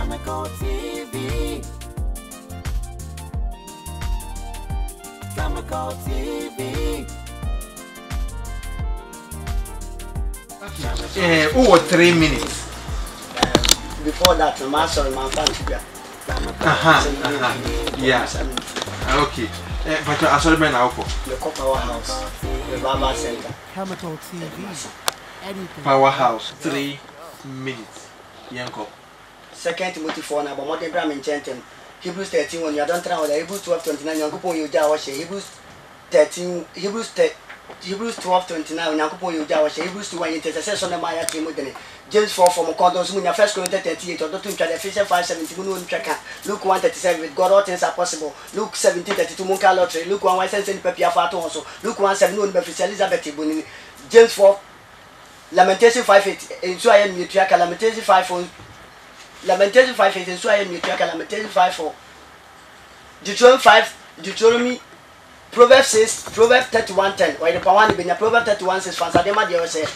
Chemical TV. Chemical TV. Over 3 minutes. Before that, my master, my family. Yeah. Okay. But I saw the man now. The Powerhouse, the Baba Center. Chemical TV. Powerhouse. 3 minutes. Yanko. 2 Timothy 4 now, but more than Brahmin chanting. Hebrews 13 when you don't try with Hebrews 12:29, Yanko you Jawash, Hebrews 13, Hebrews 12:29, Yanko you Jawash, Hebrews 2 when you test on the Maya Timothy. James 4 from Condos, when you first Corinthians 38, or don't try the Ephesians 5:17, Luke 1:37, with God all things are possible. Luke 17:32, Munka Lottery, Luke 1 send Pepia Fato also, Luke 1:7, Bethesda Elizabeth Bunini, James 4, Lamentation 5:8, and so I am Mutuaka, Lamentation 5:4, Lamentation 5:8, and so I am Mutuaka, Lamentation 5:4, Deuteronomy 5, Deuteronomy, Proverbs 6, Proverbs 31:10, or the Pawani Benya, Proverbs 31:6, Fansadema, they say,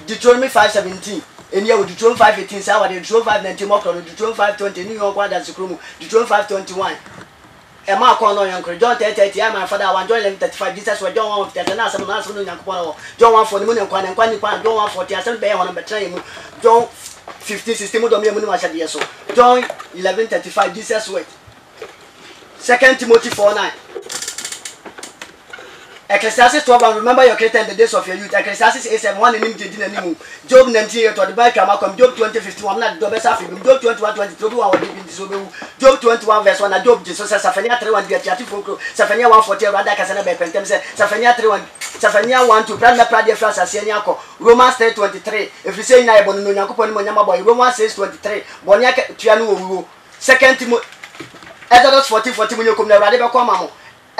Deuteronomy 5:17. And here with Deuteronomy 5:18, Sawa, Deuteronomy 5:19, Mokro, Deuteronomy 5:20, New York, that's the Krumu, Deuteronomy 5:21. And Mark on John 30, my father, 1 John 11:35, Jesus was John 1 30, and some John 1 for the moon and Quan, John 1 40, and some bear on a betrayal, John 15:16, Mudomi, John 11:35, Jesus wait. 2 Timothy 4:9. Ecclesiastes 12, and remember your creator in the days of your youth. Ecclesiastes 8:1 in him, Job 19:8, or the Bible, Job 20:51, not Job Job 21:22, Job 21 verse 1, Job Jesus, Safania 3:1, Safania 1:40, Rada Casana Bentem, Safania 3:1, Safania 1:2, Prada Pradia France, Asianiaco, Romans 3:23. If you say Naibon, Yama boy, Romans 6:23, Boniac Tianu, 2 Timothy, Exodus 40:40, when you come to Radiba Comamo.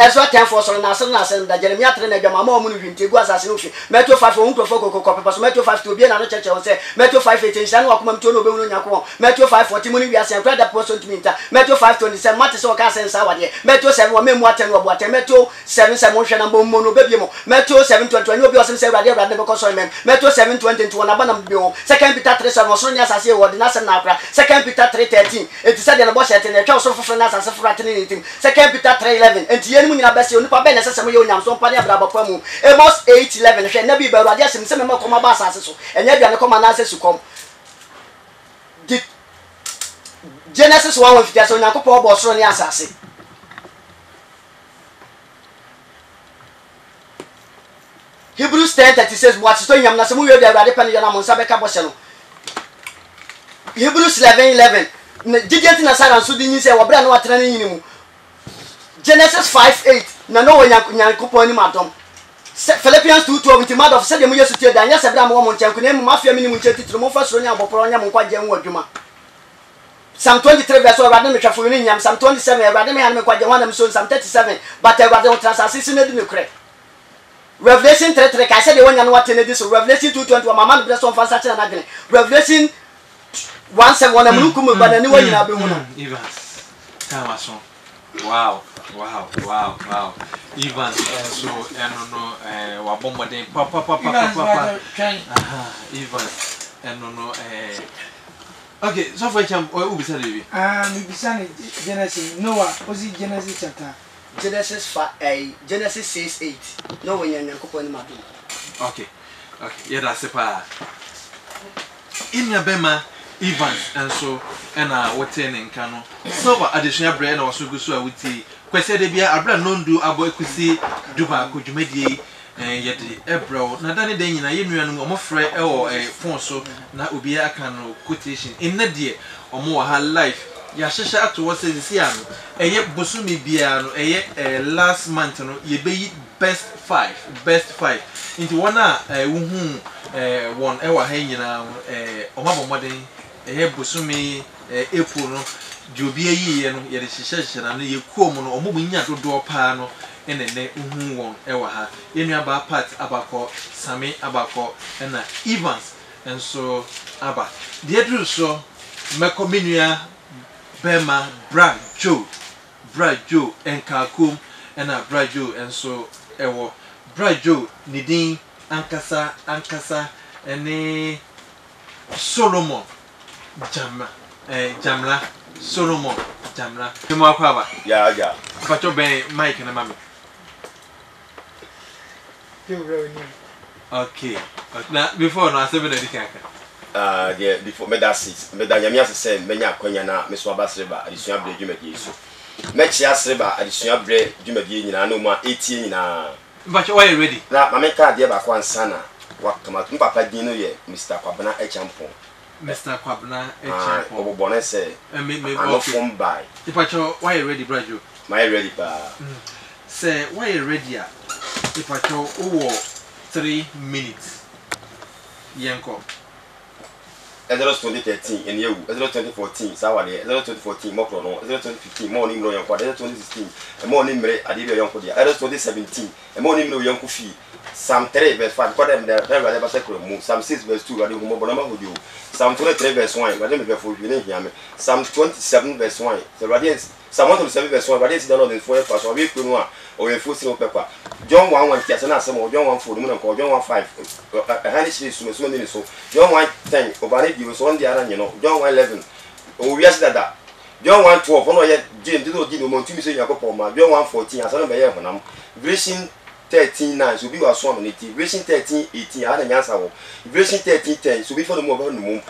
Ezra 10 for so na that Jeremiah 3 na jama ma mu no hwinte gu asase no hwe Matthew 5 won krofo kokoko pepa so Matthew 5 to be na no cheche won say Matthew 5:18 shan wa kuma mto no be hu no nyako Matthew 5:40 mu ni wiase akra da person to minta Matthew 5:27 Matthew so ka sensa wade Matthew 7 wa memu aten wa boate Matthew 7 mo hwe na bo mo no be biemo Matthew 7:21 obi osem say rade rade be ko so mem Matthew 7:22 na bana be o 2 Peter 3:7 so nya asase word na sem na akra 2 Peter 3:13 enti say na bo shete na twa so fofo na asase fofo atene ni tim 2 Peter 3:11 enti nyina bese onipa be na sesem ye onyam so mpa ne abra bakwa mu Amos 8:11 hwe na bi baru ade asem se mema koma ba asase so enya bia ne koma na asase kom Genesis 1:1 so nyankopon obo soro ne asase Hebrews 10:36 what so nyam na se mu we bia ade pen ye na mo nsa be ka bo hye no Hebrews 11:11 Gideon na Sarah so di nyi se wo bra na watena ne nyini mu Genesis 5:8 na no nyankopon ni madom Philippians 2:12 nti mad of said dem yesu tie dan yesa bra mo mo nchen kuna mu mafia mini mu nchen titiro mo fa soro nya boporo nya mo nkwaje nwa adwuma Psalm 23 verse 1 Rade me twafo ni nyam Psalm 27 Rade me han me kwaje wana me so Psalm 37 but Rade on transasisi na di me kre Revelation 3:3 ka say de wonya no watene di so Revelation 2:20 mama no bless on fa sa na adwene Revelation 1:7 wana mu kumu bana ni wanyina be hu no Evans Kamason Wow. Evans so no wa bombarden papa Evans no Okay, so for example, who be said baby? Me be saying Genesis Noah, was it Genesis chapter? Genesis 5 Genesis 6:8 no when nyankopon ni madom Okay, yeah that's it pa in your bema Evans and so and what in Kano. So additional brand or so good so I would say. Kwese de bia abra nondu abo ekusi duba ko dwumedie yet ebro na dane den nyina ye nuanu omofre e wo phone so na obi aka no quotation in na de omo wa ha life ya hyehye ato wo se si ano eye bosumi bia no eye last month no ye be best 5 into wana wuhu won e wa ha nyina omabo moden eye bosumi April no Jobi ayi no ye de hyehye na no ye kuom no omobu nya dodo pa no enene uhu won ewa ha ye nua ba part abako Sami abako na Evans enso aba de dru so meko menua bema Bra Joe enkakum na Bra Joe enso ewo Bra Joe nidin ankasa ene Solomon Jamla Solomon Jamla Kimo Akwaba. Yeah. Pacho Ben Mike and Mammy. Okay. Now before no 7 edikaka. Yeah, before me that six. Me that nyamia se me nya kwanya na me so abasreba adisua bre dwumadi so. Me chia sreba adisua bre dwumadi nyina na mu a etie nyina. Pacho why you ready? Na mama ka de ba kwa nsana wakama tu papa din no ye Mr. Kwabena Echampon. Mr. Kwabena Echampon. Obobone say Me I'm from by. Pacho why you ready Brajo? My ready pa. Say why you ready a? Pacho 3 minutes. Yanko. Exodus 2013 in year, Exodus 2014, Sawade, Exodus 2014, Mokro, Exodus 2015, morning no young, Exodus 2016, a morning Mre, Adibia young Kodia, Exodus 2017, a morning no young Kufi, Psalm 3 verse 5, for them there, never sacred move, Psalm 6 verse 2, I do Mobonama with you, Psalm 23 verse 1, I don't know if you didn't hear me, Psalm 27 verse 1, the radiance, Psalm 127 verse 1, radiance down in 4 pass, or we could know, or a full single pepper. John 1 Tiasana, some of John 1 4, the moon called John 1 5, a handy sheet, so John 1 10, over it, you was on the other, you know, John 1 11, oh, yes, that. John 1 12, one yet, Jane did not give no Monty, Yacopo, John 1 14, as I don't know, when I'm Vision 13 9, so be our swan on it, Vision 13 18, I had an answer, Vision 13 10, so before the move on the moon,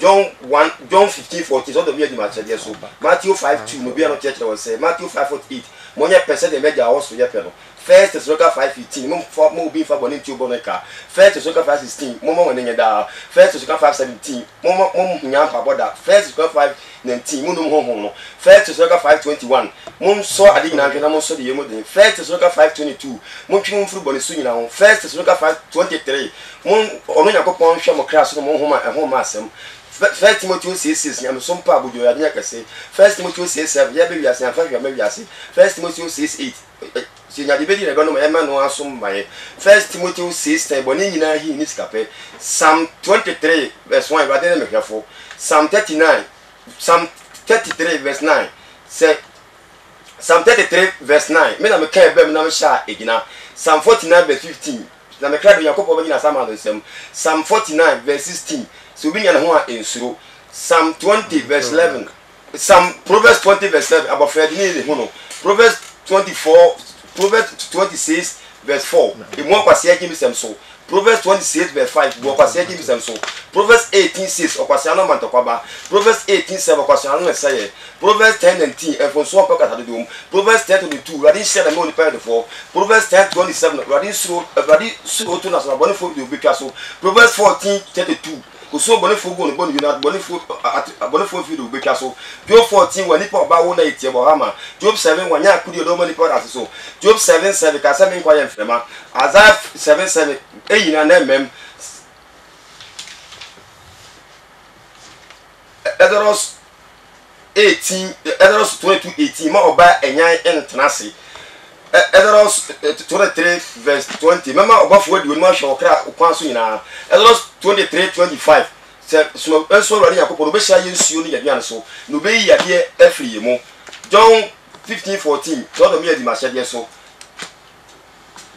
John 15 14, so the year the match, yes, so Matthew 5 2, no be on church, I was say, Matthew 5 48, Monia percent the media also, Yapeno. First to Soka 515, more being for bonnet to Boneca. First to Soka 516, more when you da. First to Soka 517, more Yampa Boda. First to Soka 519, Munum Homo. First to Soka 521, Mum saw a digna and almost so the Yamodin. First to Soka 522, Munchum through Bonisuina. First to Soka 523, Mum Onakopon Shamocras, Mohoma and Home Massam. First Timothy says, I'm some pub with your say. First Timothy says, 7, maybe I say, 5 maybe I say. First Timothy says 8. Sinya debedi na no ema no asom baye. First Timothy 6 boni nyina hi ni skape. Psalm 23 verse 1 ba de me hwefo. Psalm 39 Psalm 33 verse 9 say Psalm 33 verse 9 me na me ka ebe me na me sha egina. Psalm 49 verse 15 na me kra do Yakob ba nyina sama do nsem. Psalm 49 verse 16 so bi nya na ho a ensuro. Psalm 20 verse 11 Proverbs 20 verse 7 about Fred ni ho no. Proverbs 24 Proverbs 26 verse 4. The more Kwasia give me so. Proverbs 26 verse 5. More Kwasia give me so. Proverbs 18 6. Okwasiano Mantokwaba. Proverbs 18 7. Okwasiano Messiah. Proverbs 10 and 10. Efonso Pekata the doom. Proverbs 10 22. Radin said the money paid for. Proverbs 10 27. Radin so to National Bonifo will be castle. Proverbs 14 32. So Bonifo go on Boni Unat Bonifo will be castle. Job 14 when Nipo Bawana Itiabahama. Job 7 when Yakudi Domani Podas so. Job 7 7 Casamin Quiet Fema. Isaiah 7 7 and then Exodus 18 Exodus 22 18 more by a young and Tanasi. Exodus 23 verse 20. Remember above word we must show crack Upansuina. Exodus 23 25. So already a couple of Besha you need so. No be here every mo. John 15 14. So the mere Dimasha so.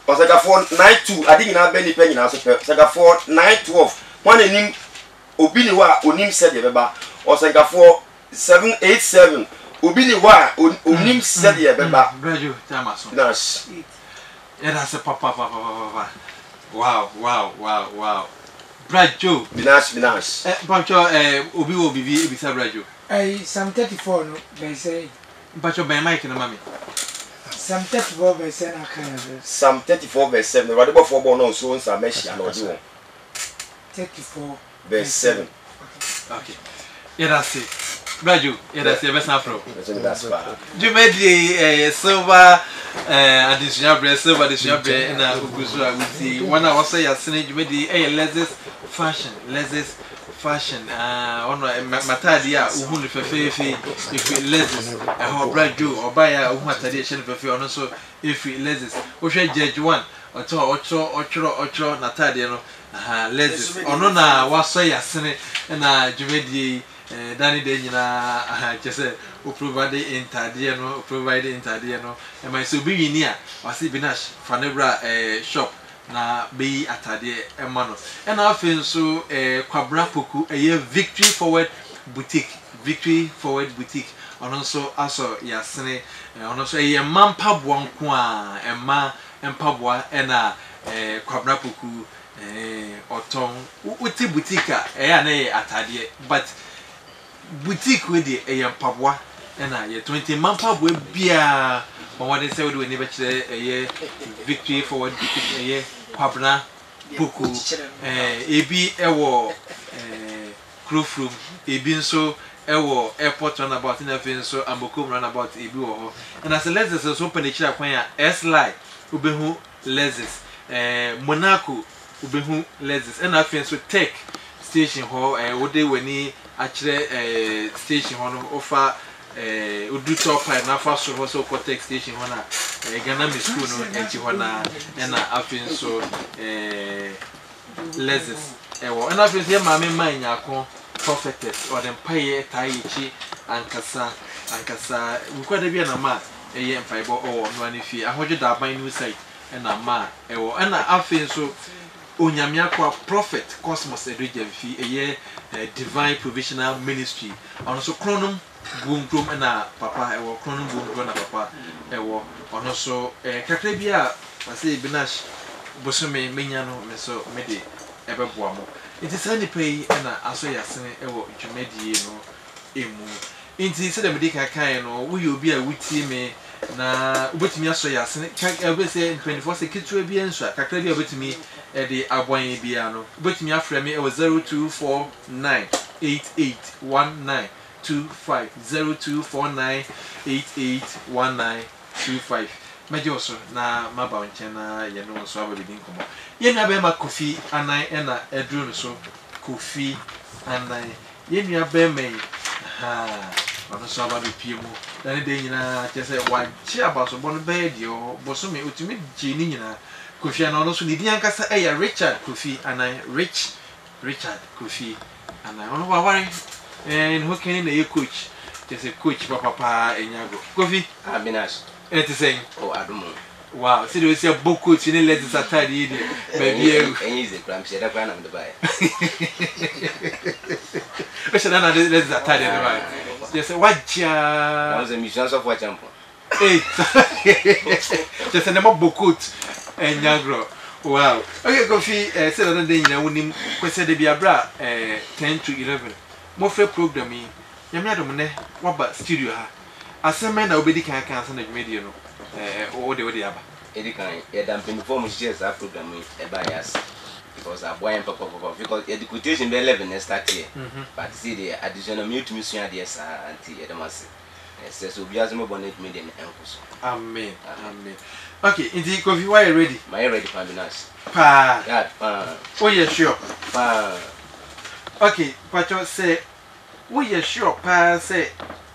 Osaka 4 9 2. I didn't have any penny now. Osaka 4 9 12. One in him Obiniwa Unim said the Beba. Osaka 4 7 8 7. Obiniwa Unim said the Beba. Braju Tamason. Nash. Yeah, that's a papa. Wow. Braju. Binash. Pancho, Obi will be Bisa Braju. Psalm 34, no, they say. Pancho, by Mike and Mammy. Psalm 34 verse 7. Psalm 34 verse 7. What about 4 born on so and Sameshi and Ojo? 34 verse 7. Okay. Yeah, that's it. Braju, yeah, that's the best afro. That's bad. You made the silver additional bread, silver additional bread, and with the one I was saying, you made the Lezz's fashion. On Matadia, who if it Lezz's, a whole Braju, or buy a Matadiation for fear, also if it Lezz's. We should judge one or two, Ocho, Natadiano, Lezz's. Or no, now was say a sinner, and Jumedi. Danny Dana, just provide Intadiano, and my so be near, or see Binash, Fanebra shop, na be atade emano. And I feel so Quabrapuku, a year victory forward boutique Victory Forward Boutique ono so aso yasene ono so ye mampa boa nko a emma empaboa ena kwabna poku oton uti boutique a na ye atade but boutique we de empaboa ena ye 20 mampa boa bia wade say we ni be kire ye Victory Forward Boutique ye kwabna poku ebi ewo Krofrum ebi nso ewo airport runabout na fe nso Ambokom runabout ebi wo ho and as Lexus so open the kira kwan ya S-Line ubehu Lexus Monaco ubehu Lexus and afen so Tech station ho wode wani akire station ho no offer udu top na fa so ho so Tech station ho na Ghana mi school no enti ho na afen so Lexus ewo and afen so ma me man nyako prophetess or the empire taichi ankasa ukwada bia na ma empire or no ani fi ahoje da ban new site na ma ewo na afen so onyame akwa prophet Cosmos Edwin fi divine provisional ministry ono so kronum gumgum na papa ewo kronum gumgum na papa ewo ono so kakra bia wase binash bosome menya no me so mede ebeboa mo it is any pay na aso yasene ewo dwumedie no emu inti se dem de kan no we obi a wuti me na obetimi aso yasene ebe se 24 secretary bi enso kakra bi obetimi de abwan bia no obetimi afre me ewo 0249881925 0249881925 Majoso na maba onche na ye no so ababidi nkomo ye nua be ma Kofi Anan na edru so Kofi Anan ye nua be mai ono so ababi piemu dan de nyina chese wa chi abaso bono be dio boso me otimi ji ni nyina Kofi Anan ono so ni di ankasa Richard Kofi Anan Richard Kofi Anan ono wa ware en hokeni na ye coach chese coach papa enyago Kofi Abinash it is saying, oh, Adumo. Wow, see, we see a book coach in the letters at tidy, baby. And he's a cram shed up on the buy. I should not let that tidy. Just a white chair. I was a mission of what jump. Just a number book coach and Yagro. Wow. Okay, Kofi said another day, I wouldn't question the Biabra 10 to 11. More fair programming. Yamadamone, what about studio? Asema na obedi kan na dwumedie no o de aba edi kan ye damping before we share that program e ba yas because aboyan papa because education be 11 start here but see the additional mute mission there sa anti edamase so bi azmo bonnet media enkuso amen okay indeed Kofi why you ready my ready Fabinas pa god oh yeah sure pa okay pacho say oh yeah sure pa say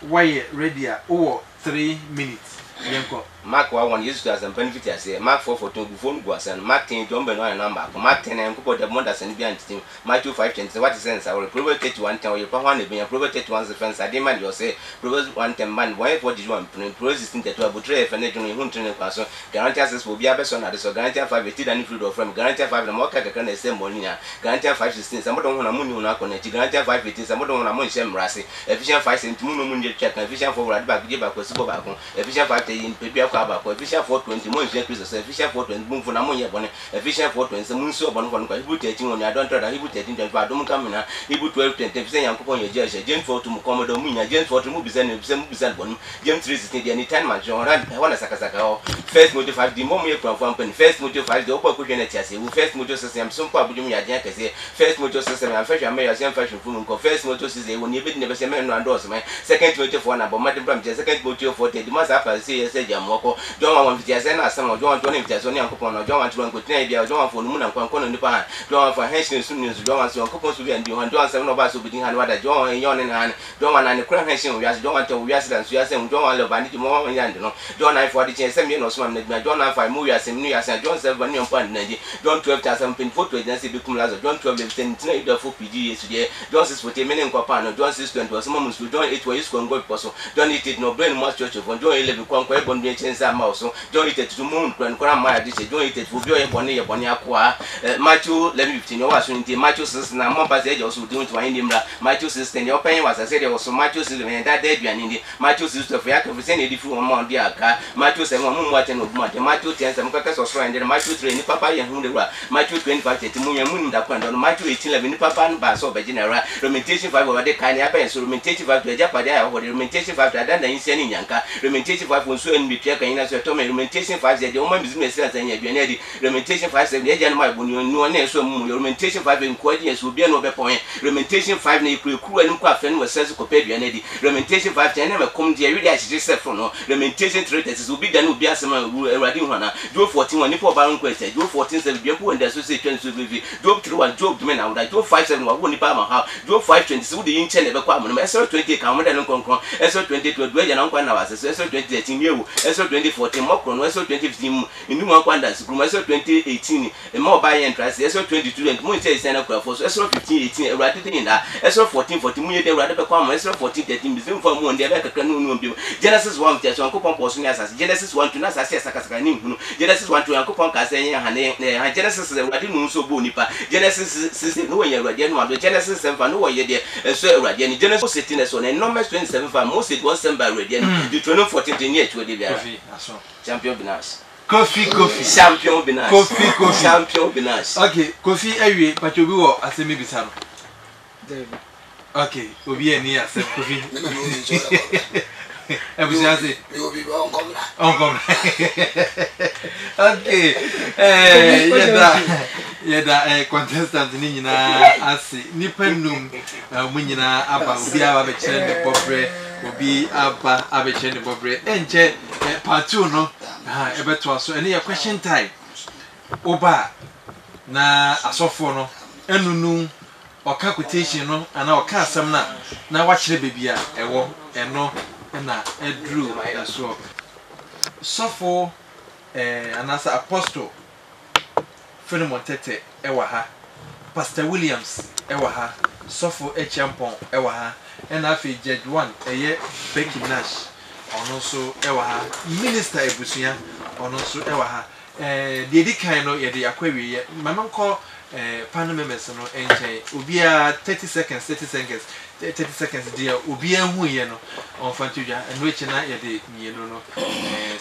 why ready oh 3 minutes yenko Mark 1 years as and benefit as Mark 4 to phone was and Mark 10 John Benoit number Mark 10 and couple the mothers and behind team Matthew 5 what is sense I will probably take one time you one be probably take one defense I demand you say probably one time man why what did you want processing that to betray if any who train person guarantee access will be a person at so guarantee 5 80 and fruit of from guarantee 5 the more can the same money guarantee 5 16 some don't want to money on connect guarantee 5 18 some don't want to money shame rasi efficient 5 cent moon check efficient forward back give back possible back efficient 5 10 baby efficient 420 mo nje Christ efficient 420 mo funa mo ye bone efficient 420 mo nso bone kwa hibu 13 on adon trada hibu 13 25 adom kamina hibu 12 20 efficient yankopon ye je gen 4 to mo komodo mu nya gen 4 to mo biza ne biza bone gen 3 16 de any time man jon ran wana sakasaka ho first motive 5 di mo mo ye kwa pen first motive 5 de opa ko hwe na tiase wo first motive system so mpa abudum ya je kase first motive system am fashion me ya sem fashion fu ko first motive system wo ne be ne be se me no andos me second motive 4 na bo madam bram je second motive 4 de ma sa fa se ye se jamoko John want to na some John to name just only uncle John want to go to John for Moon and Concord in the pan. John for Henshin soon as John wants to uncle to be and John 7 of us will be hand what John and Yon and hand. John and the crown Henshin, we ask John want to we ask and Suas and John love and more and John I for the chance 7 years one John I 5 movies and New Year's and John 7 million pound John 12,000 pin photo agency become Lazar John 12 10 the full PG yesterday John 6 for 10 million Copano John 6 20 was moments to John 8 where you go possible John it no brain much church of John 11 come don ko e bon bi chensa ma so John 32 mun kran kran ma adi se John 32 bi o ye boni akwa Matthew 11:15 yo wa so nti Matthew 6 na mo pass e jo so din to wa ndi mra Matthew 16 yo pen wa say there was Matthew 6 me that day aduane ndi Matthew 6 to ya ka fi se na di fu mo ndi aka Matthew 7 mo mo ate no bu ma Matthew 10 7 ka so so and Matthew 3 ni papa ye hu de wa Matthew 25:30 mu ya mu nda kwa ndo Matthew 18:11 ni papa n ba so be general Lamentation 5 over the kind ya pen so Lamentation 5 to ja pa dia ho Lamentation 5 to da yin se ni nyanka Lamentation 5 nso en bi pia kan ina so to me Lamentation 5 ze de o ma business na san ya aduane di Lamentation 5 se de ja no ma bonu no na so mu Lamentation 5 en ko di so bia no be pon Lamentation 5 na ikuru anim kwa afen wo sense ko pe aduane di Lamentation 5 ten na me kom di wi a chije self no Lamentation 3 that is obi da no obi asema Awurade hu na Job 14 ni po ba nko ese Job 14:7 bia po wanda so se 20 Job 3:1 Job me na woda Job 5:7 wa wo ni pa ma ha Job 5:20 wo de yin che na be kwa mo Esra 20 ka mo da no konkron Esra 22 do ya na nkwa na wase Esra 2013 yewu Esra 2014 mo kro no Esra 2015 inu mo nkwa nda sikuru Esra 2018 e mo ba yen trust Esra 22 mo che ise na kwa fo so Esra 15:18 Awurade tin da Esra 14:40 mo ye de Awurade be kwa mo Esra 14:13 bi mfa mo nde be kakra no no bi Genesis 1 te so nkopon po so ni asase Genesis 1 to na asase sakasaka ni hunu Genesis 1 to nkopon ka se yen ha ne Genesis Awurade no so bo nipa Genesis 6 no yen Awurade no ado Genesis 7 no ye de so Awurade ni Genesis 17 so na Numbers 27 mo se do samba Awurade ni Deuteronomy 14 ni etu de bia champion binas Kofi champion binas Kofi champion binas okay Kofi awie pachobi wo asemi bisa no David. okay obi eni asem Kofi Ebusiasi on okay yeda contestant ni nyina asi nipa num mu nyina aba obi aba be kire ne bobre obi aba abekire ne bobre enche part 2 no ebeto aso ene question time oba na asofo no enunu oka quotation no ana oka asem na wa kire bebia ewo eno na edru so sofo anasa apostle Philemon Tete ewa ha Pastor Williams ewa ha sofo echampon ewa ha and afi Judge 1 eye Becky Nash ono so ewa ha minister ebusuya ono so ewa ha de di kan no ye de akwawie ye manonko panel members no enche obia 30 seconds dia obia hu ye no on fantudwa eno eche na ye de mienu no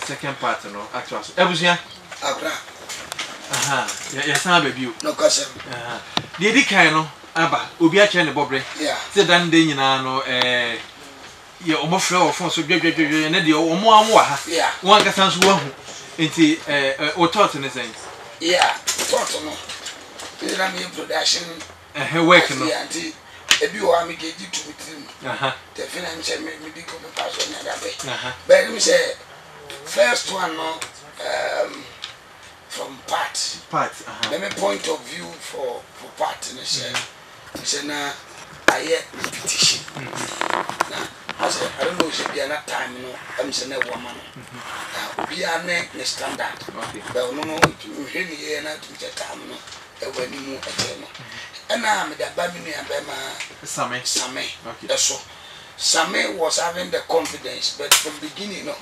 second part no actually ebusuya akra aha ya san baby no kasem de di kan no aba obia che ne bobre se dan de nyina no ye omofre ofon so dwedwedwe ne de omo amu ha won ka san so wahu enti o thought ne sen thought no ira me production work no anti ebi o am geji to meeting the financial medical person na dabe but we say first one no from part let me point of view for part na say na aye repetition na I don't know if you are time no I'm saying a woman we are ne standard but no you hear me na to get time no e wani mu eteno na me da ba mi nua ba ma Same so Same was having the confidence but from beginning no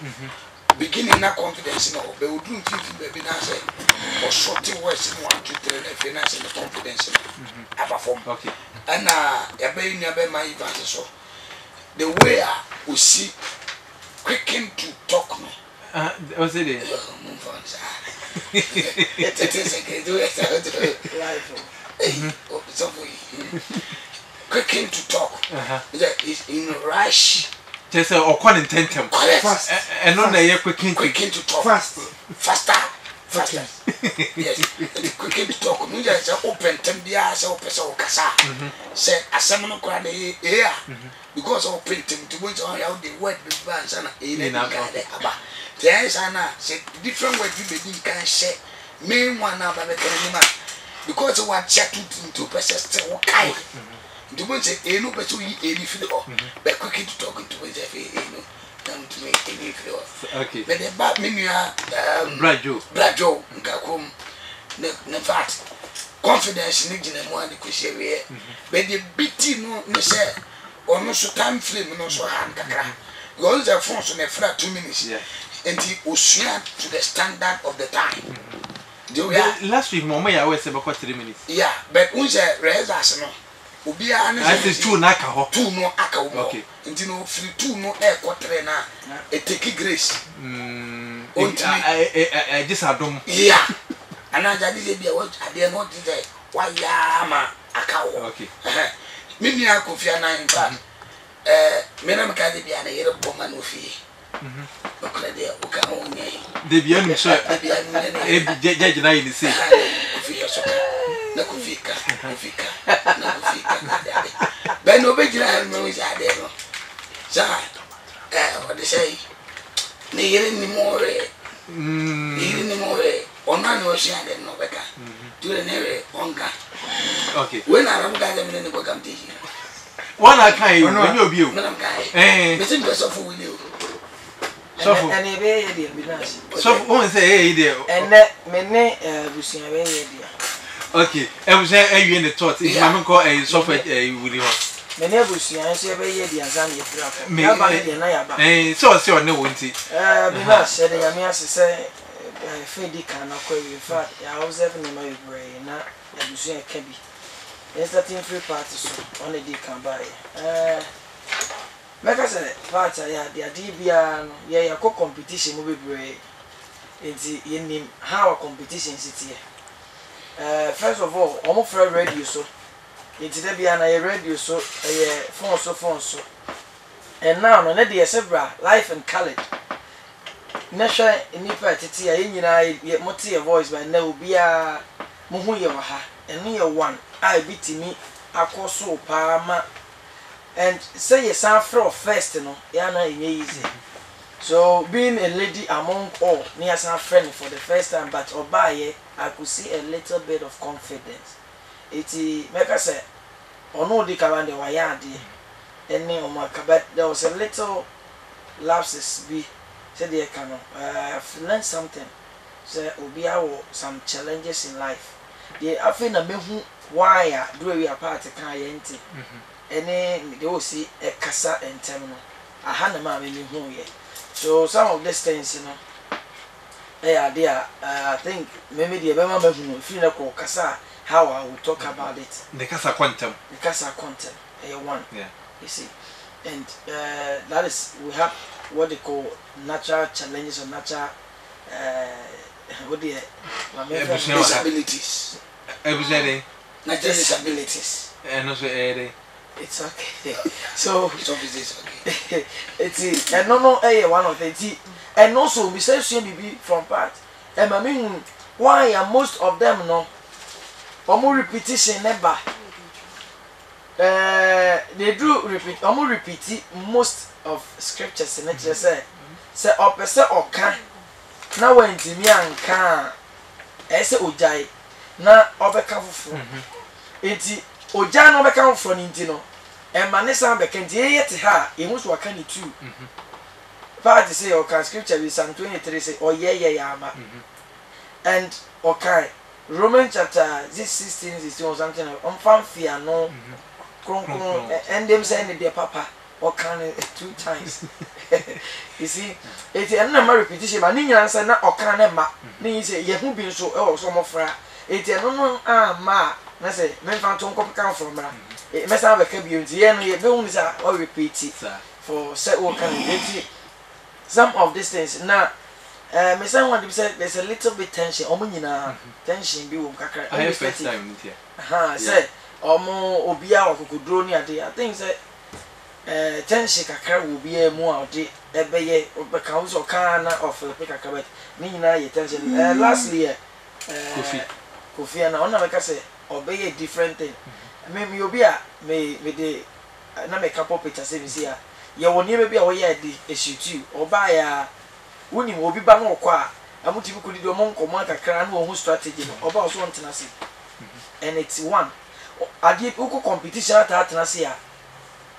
beginning na confidence no be would do baby na say or shorty words in 1 2 3 na finance and confidence perform and ya be nua ba ma even so the way we see quicken to talk no what's it quicken to talk is in rush just or call intentem fast and no na quicken to talk faster yes quicken to talk means say open tem bia say opesa okasa say asem no kra dey because open tem to want how the word be ban sana e na ka aba there sana say different word you be can share main one na ba be tell because what check into person still kai the one say e no person yi e ni feel but quicken to talk to we say no to make any feel okay but the back me Brajo nkakom ne fact confidence ni gina mo ani ko shewe but the biti no ne say ono so time frame no so han kakra you always have phone so na fra 2 minutes enti osua to the standard of the time do ya last week mama ya we say about 3 minutes yeah but unse rehearsals no obi a na I say 2 na aka ho 2 no aka wo okay enti no free 2 no e kotre na e take grace I just adom yeah ana jadi le bia what ade no did wa ya ma aka wo okay mimi akofia na in fact me na maka de bia na yere boma no fie okra de o ka o nye de bia nu so de bia nu ne judge na you say kofia so na kofika na kofika ben obejira no wi ade no sa what they say ne yere ni more ni more ona no shi ade no beka dure ne re onga okay when aram ga dem ne ko kam ti one akai when you obi o me tin be so fu wi o so fu and e be ye dia binasi so won say there and me ne busia be ye dia okay e was e the thought if am call e so fu e wuri ho me ne busia so be ye dia zan ye fira ko ya ba ne dia na ya ba so on ne wonti binasi de ya me asese fedi kana ko we fa ya observe ne ma brain na busia ka bi starting free party so on the can buy make us party ya dia di bia no ya ko competition mo bebre enti yenim how competition city first of all omo free radio so enti da bia na ya radio so phone so and now no na dey sebra life and college nasha nipa tete ya nyina mo te voice by na obia mo hu ye wa ha eno ye one I beat me akoso paama and say yes afro first no ya na easy so being a lady among all near some friend for the first time but obaye I could see a little bit of confidence iti make us say ono di kabande wa yadi ene o makabat there was a little lapses be said they can I've learned something say obi awo some challenges in life they afi na mehu why do we apart kan yenti ene they will see e kasa entem no aha na ma me hu ye so some of these things you know there I think maybe the be ma hu no fi na ko kasa how I will talk about it the kasa quantum one yeah you see and that is we have what they call natural challenges or natural what the disabilities everything natural disabilities and also it's okay so it's okay it's and no one of the and also we say be from part and I mean why are most of them no omo repetition never they do repeat most of scriptures in it just say opese oka na wantimi anka ese ojai na obeka fufu enti oja na obeka fufu ni nti no emma ne san beka nti yete ha ehu so aka ni tu part say o can scripture be Psalm 23 say oh yeah ama and okay Romans chapter 16 or something on fanfia no and them saying their papa or can 2 times you see it's a number repetition but ninya answer na o can ma ni say ye hu bi so e o so mo fra it's no ma na say me fan to nko kan from ra me say be ka bi nti ye no ye be hu say o repeat it for say o can it some of these things now me say one dey say there's a little bit tension omo nyina tension bi wo kakra I first time here say omo obia okokodro ni ade I think say tension kakra wo bia mu a ode ebeye obeka wo so kana of kakra but ni nyina ye tension lastly kofi na ona make say obeye different thing me obia me dey na me couple picture say me see ya ye woni me bia wo ye di eshutu oba ya woni mo obi ba no kwa amuti bi kudi do mo nkomo kakra na wo hu strategy no oba so ntena se and it's one ade uko competition atena se ya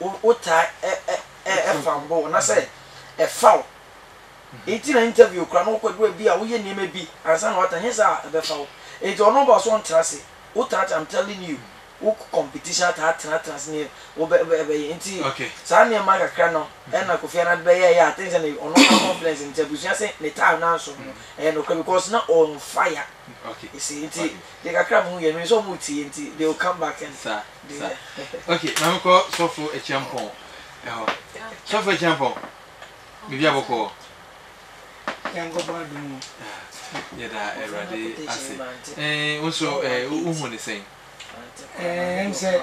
o ta fambo na say e foul enti na interview kra no kwa do bi a wo ye niam bi ansa na wata nyesa e be foul enti ono ba so ntena se o ta I'm telling you wo competition atena sene wo be nti okay saa ne ma kakra no na Kofi na be ya attention ne ono confidence nti abusua se ne time na so no because na on fire okay you see nti de kakra mo ye no so mo ti nti they will come back and sa okay na me ko sofo echiampon sofo echiampon bibi aboko yango ba dum yeda erade ase unso uhu ne sen say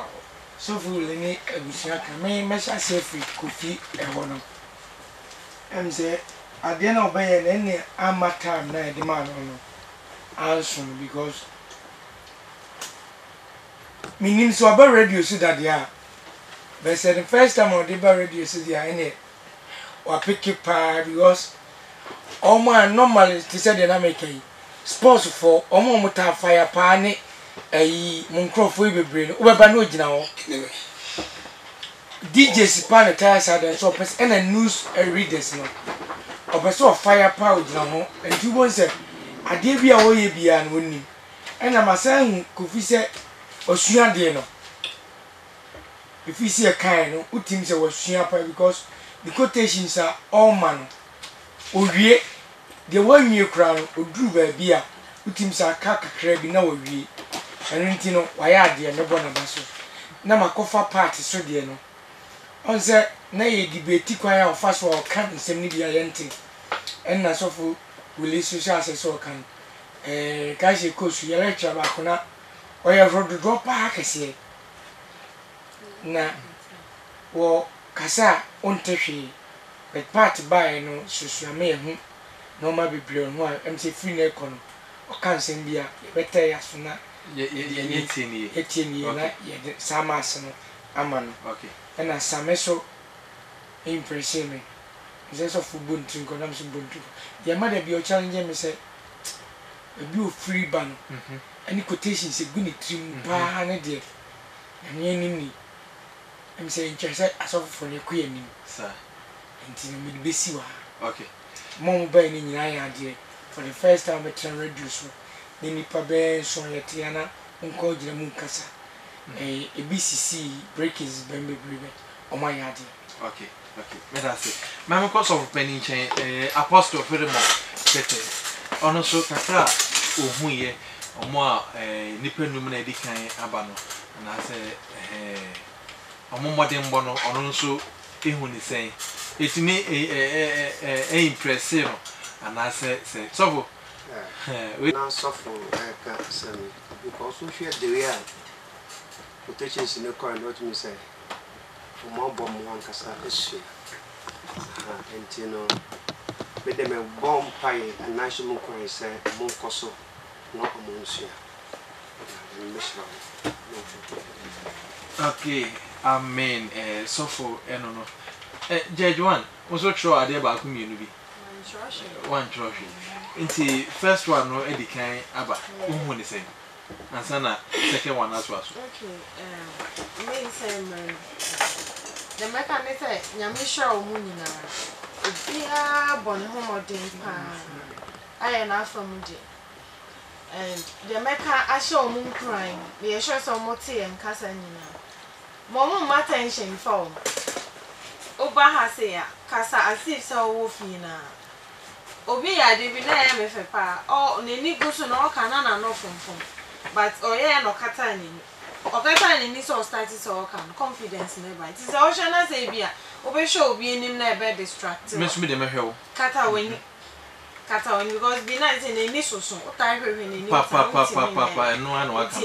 so fu le ni abusua ka me mesha safe Kofi no say ade na obeye na ne amata na de man no answer because minim so about radio so that ya but said the first time on the radio so there in it or pick it pa because all man normally to say the American sports for omo muta fire pa ni munkrofo bebre no ba no gina ho DJs pa na tire side so person and news readers no obeso fire pa gina ho and you won say ade bia wo ye bia no nim ena masan Kofi se osua de no if you see a kind no utim se wasua pa because the quotations are all man owie de wanwie kra no oduru ba bia utim se aka kakra bi na wawie enu nti no waya ade ne bona baso na makofa party so de no on se na ye debate kwa ya ofa so o kan nsem ni bia yente enna so fu wili social so kan ka je ko su yele tra ba kona o ye rodo do pa kese na wo kasa ontehwe but part by no susu ame hu no ma bibrio no a mc free na ekono o kan nsem bia beta ya so na ye tieni na ye sama asno amano okay na sameso impression me is so fu buntu ko na mso buntu ye ma da bi o challenge me say ebi o free ban any quotations e guni trim pa na de enye ni I'm saying just aso for ne kuye ni sir nti no me besi wa okay mom ba ni nyina ya de for the first time I try reduce ni nipa be so yetiana nko gire mu nkasa BCC breakers bembe bribe o ma ya de okay me that say my course of penny chain apostle Fedemo tete ono so kakra ohun ye omo a nipa num na edikan aba no na say omo modern bono ono so ehun ni sen etimi impressive and say so we now suffer ka sami because we share the way quotations in the current what me say for more bomb one kasa issue and you know with them a bomb pie and national coin say mon koso no amonsia okay amen so for no judge one also try ade ba ku mienu bi one trophy nti first one no edikan aba uhu ni say ansana second one as well okay me say man the mechanism nyame sure o mu nyina obia bon homoden pa aye na from je and the meka asho o mu crying the sure so mote em kasa nyina mo ma attention for oba ha say ya kasa asif so wo fi na obi ya de bi na ya me fe pa o ne ni go so na o kana na no fomfom but oye no kata ni okata ni so start so kan confidence never it is o shana say bia obe show obi enim na e be distract me so me de me hwe kata wani because be na say ni so o tai hwe ni ni papa eno ana waka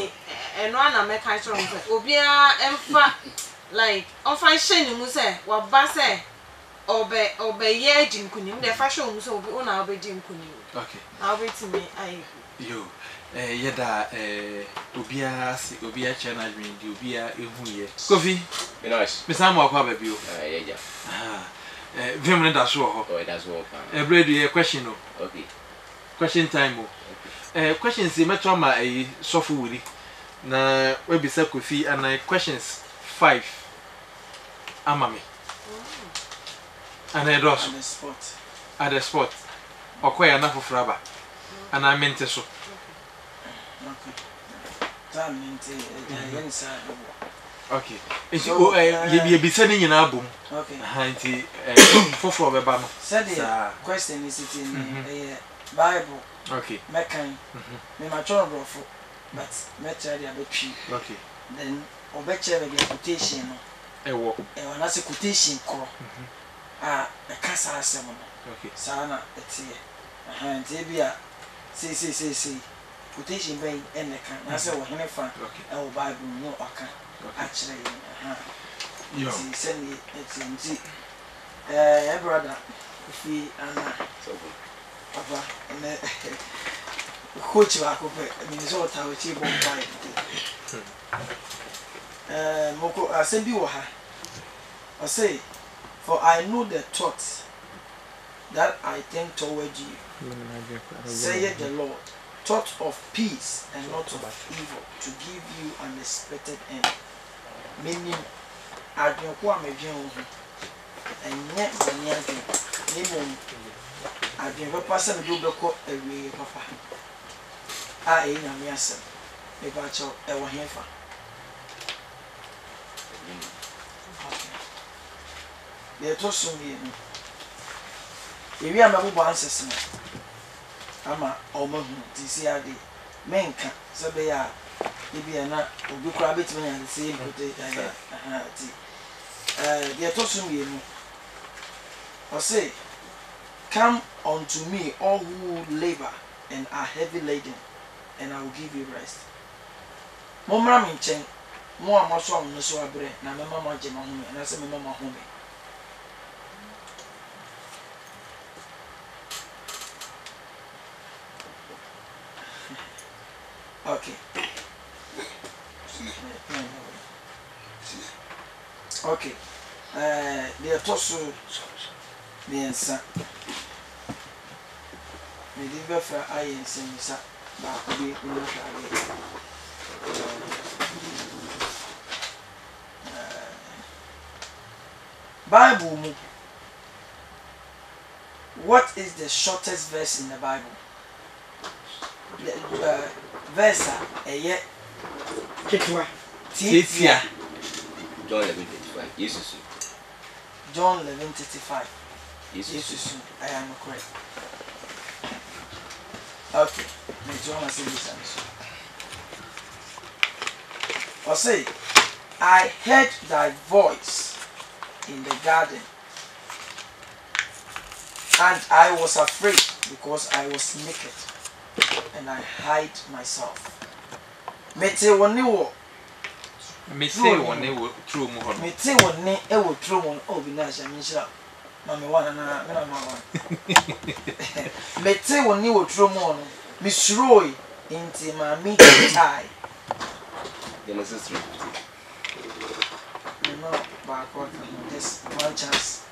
eno ana me ka tro obi a emfa like on fan she ni mu say wa ba say obe ye jinkunim de fa show mu say obi una obe jinkunim okay now wait me I yo yeda obia chana dream di obia ehu ye Kofi be nice me sam akwa ba bio yeah vim ne da so ho oh that's all bread ye question no okay question time o question say metro ma sofu wuri na we bi sa Kofi and questions 5 amame and I dos at the spot okoya na fofraba and I meant so Okay. So you be sending an album. Okay. Hanti for Baba. Said the question is it in Bible. Okay. Mekan. Me my children brofo. But metra dia be twi. Okay. Then obeche be the quotation no. Ewo. Na say quotation kro. A kasa asem no. Okay. Sana etie. Nti bia see quotation ben eneka. Na say wo hene fa. Okay. E wo Bible no aka. Actually, yo. Send me it's brother, if we and Papa, and coach back of Minnesota, which he won't buy. Moko, I send you her. I say, for I know the thoughts that I think toward you, saith the Lord, thought of peace and not of evil, to give you an expected end. Meaning, I don't want me to and yet the near I don't know, person who do go away, Papa. I ain't a yes, if I shall ever hear for. They told me, if you are my answers, I'm a almost TCRD. Menka, so they are. If you are not, you grab it me and the same potato. They are told me, or say, come unto me, all who labor and are heavy laden, and I will give you rest. Momra minchen, more muscle on the so abre, na mamma jema home, and I say mamma home. Okay. Okay. The tosu the answer. Me deliver for I and Sensa. But we will Bible. What is the shortest verse in the Bible? Verse yet Titia John 11:35. Jesus. John 11:35. Jesus. I am correct. Okay. John has this answer. I say, I heard thy voice in the garden, and I was afraid because I was naked, and I hide myself. Mete woni wo. Mete woni wo true mu ho. Mete woni e wo true mu o bi na sha minshira. Mama wana na me na mama. Mete woni wo true mu no. Misroi inti ma mi tai. Genesis 3. No, back on this one chance.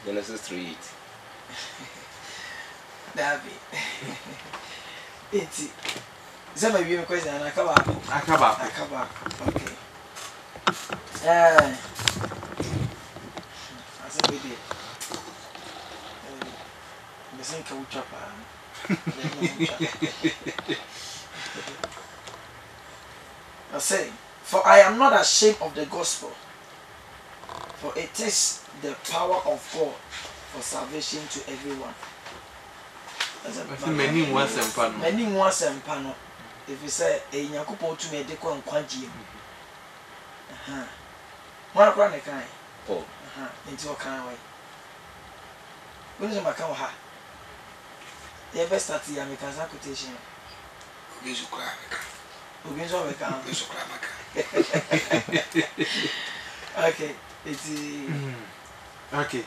Genesis 3:8. Dabi. Iti. Zama bi me question na akaba. Akaba. Okay. Asa bi de. Mesin ka ucha pa. I say, for I am not ashamed of the gospel, for it is the power of God for salvation to everyone. Many once and panel. If you say a Yakupo to me, they call him Quantium. One chronic kind. Oh, into a kind way. When is my cow? The best start the American quotation. Ubizu cry. Ubizu cry. Okay, it's okay.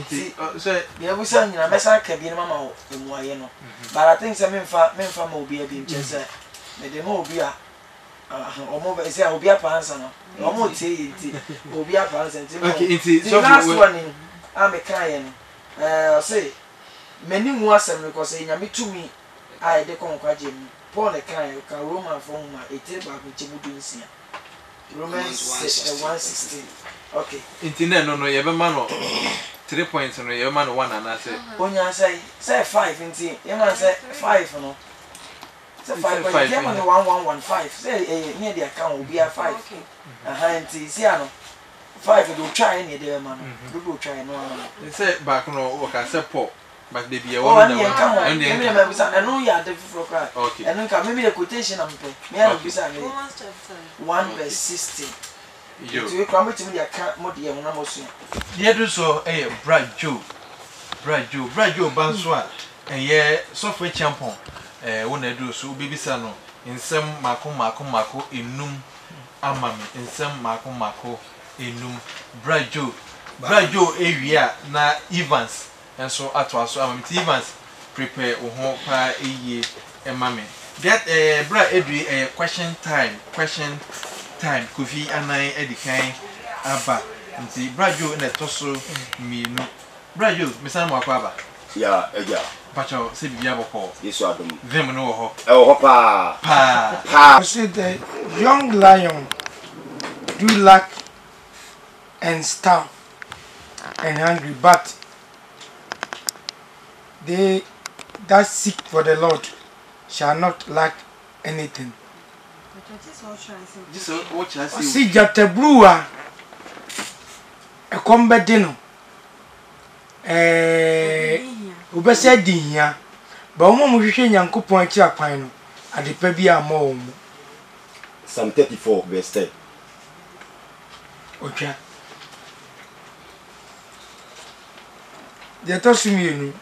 See, so the Abusan, I mess up cabin mamma in Moyeno. But I think some men from will be a beam chaser. May the more be a or more say I will be a pansan. No more tea, will be a pansan. Okay, it's the last one in I'm a client. Say, many more some because saying me to me, I decon quajim. Paul a kind of Roman from my 8 back with Chibudu. Romans 1:16. Okay. Internet no you have man 3 points no you man one and I say. Onya say 5 inti. You man say 5 no. Say 5 point. Yeah, man, 1115. Say near the account will be a 5. And see, no. 5 will try any day, man. Will try no. They say back no work as a pop, but they be a one. And no, you are the cry. Okay. And then maybe the quotation I'm paying. Me and Bisa 1 verse 16. You come to me, I can't more dear when I'm also. Dear do so, Brad Joe Banswa, and yeah, software champion. When I do so, baby sano in some Mako in amami in some Mako in Brad Joe area na Evans and so at was Evans prepare or pa a year and mammy. Get Brad Edry a question time Kofi and I Edikan Abba and see Brad Joe in a tosso me no Brad Joe, Miss Amakaba. Yeah. Pacho, say Yaboko. Yes, I do. Them no Pa. I said the young lion do lack and starve and hungry, but they that seek for the Lord shall not lack anything. Just watch I See Jatabua a combedino. Ubese di hia ba omo mo hwehwe Nyankopon achi akwan no adepa bi amọ omo Psalm 34 verse 10 Ocha Deto sumienu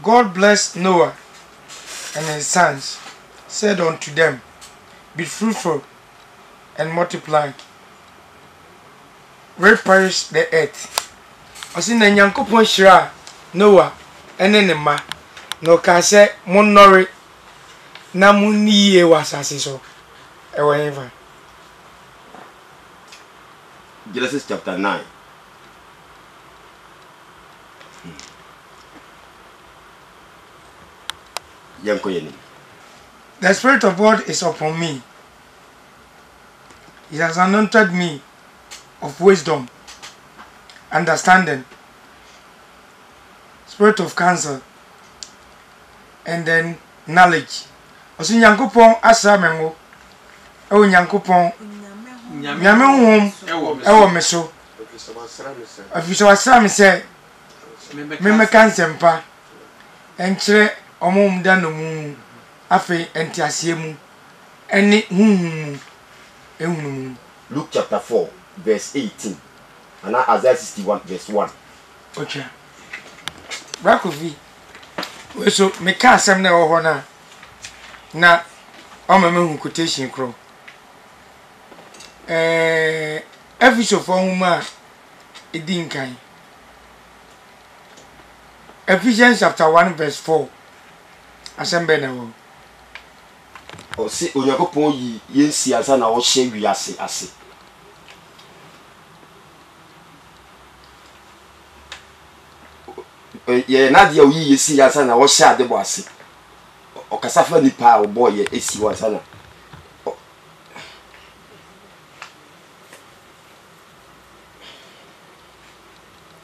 God blessed Noah and his sons, said unto them, be fruitful and multiply, replenish the earth. Osi na Nyankopon hira Noah ene ne ma no ka se monore na muniye wasase so e wonfa Genesis chapter 9 The Spirit of God is upon me. He has anointed me of wisdom, understanding, spirit of counsel, and then knowledge. Osi Nyankopon asa mengo e Nyankopon nyame hom e me so afiso asra me se me kan sempa enkyere omum da no mu afi entiase mu eni huhum ehunum. Luke chapter 4 verse 18 and Isaiah 61 verse 1. Okay. Brakovi. We so me ka asem na wo ho na o me hu quotation kro. Episode for huma edinkan. Ephesians chapter 1 verse 4. Asembe na wo. O si Onyankopon yi yensi asa na wo hye wiase ase. Ye na dia oyi yesi asa na wo hye ade bo ase. O kasafa ni pa o boy ye esi wa asa na.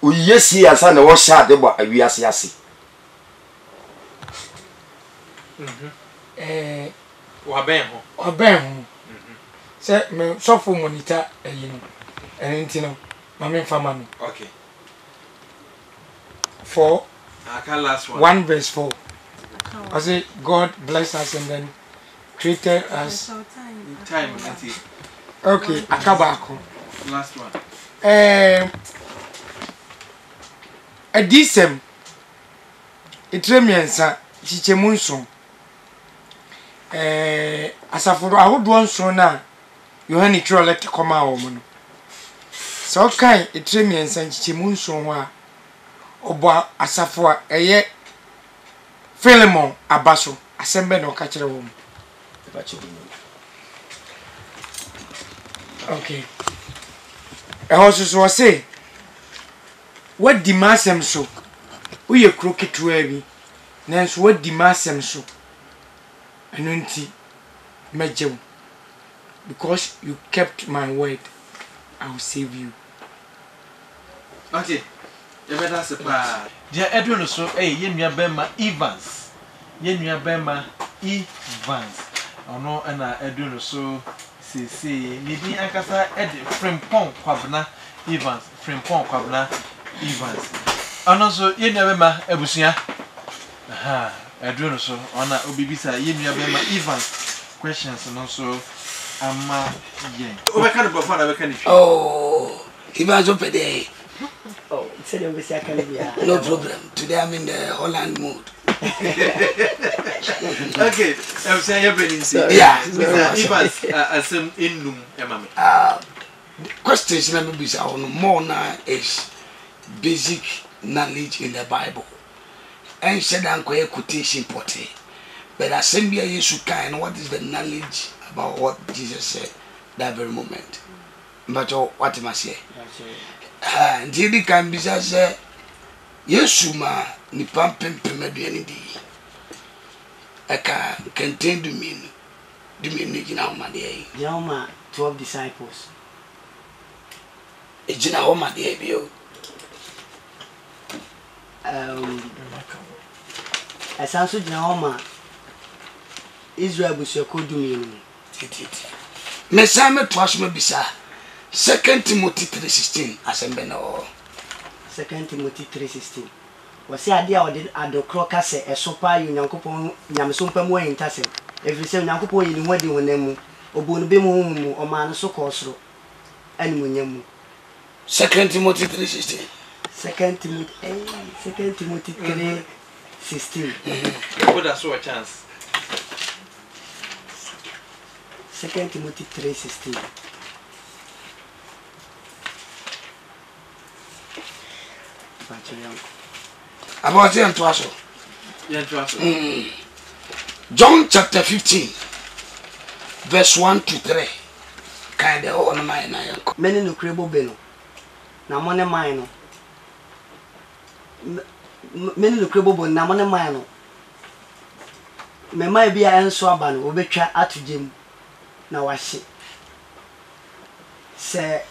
Oyi yesi asa na wo hye ade bo wiase ase. Waben ho se me sofo monitor eyin enti no mama fama no. Okay. 4 last 1 verse 4. I say God bless us and then created us time. Okay, akabako. Last one. Adisem etremiensa chichemunso asaforo ahodo nso na Yohane Trollet koma wo no so kan etremiensa chichemunso ho a obo asafo a eye Philemon abaso asembe na okakere wo. Okay. So say what di masem so uye kroketu abi nanso what di masem so enunti mejew because you kept my word I will save you. Okay. You better say pa dia Edwin so yenua bema Evans Yenua Bema Evans. Ono na edu no so sisi ni din ankasa ede Frimpong Kwabna Evans Frimpong Kwabna Evans ono so yenua bema abusua aha edu no so ona obibisa yenua bema Evans questions no so ama yen obeka no bofo na beka ni Oh, he was up there. Oh, it's a bit of No problem. Today I'm in the Holland mood. Okay, I'm saying you're bringing Yeah. Evans asem innum emame. Questions let me be on more now is basic knowledge in the Bible. And said uncle quotation potty. But assembly you kind what is the knowledge about what Jesus said that very moment. But what am I say? Ndidi kan bisa say Yesu ma ni pampem pemeduani di. Eka contain du mean ni gina o ma de. Jama 12 disciples. E gina o ma de bi o. Asanso gina o ma Israel busu ko du mean. Me say me to aso me bisa 2 Timothy 3:16 asembe no. 2 Timothy 3:16. Wasi ade a ode adokro ka se esopa Nyankopon nyamesompa mu ahintase. Every say Nyankopon yi ni hodi honamu. Obonu be mu mu o ma no so ko soro. Ani mu nyamu. 2 Timothy 3:16. 2 Timothy 3:16. What that's a chance. 2 Timothy 3:16. About him to us. Yeah, trust. John chapter 15 verse 1 to 3. Kind of on my nine. Many no crebo beno. Na money mine no. Many no crebo bon na money mine no. Me mai bia enso aba no obetwa atugem na wahye. Se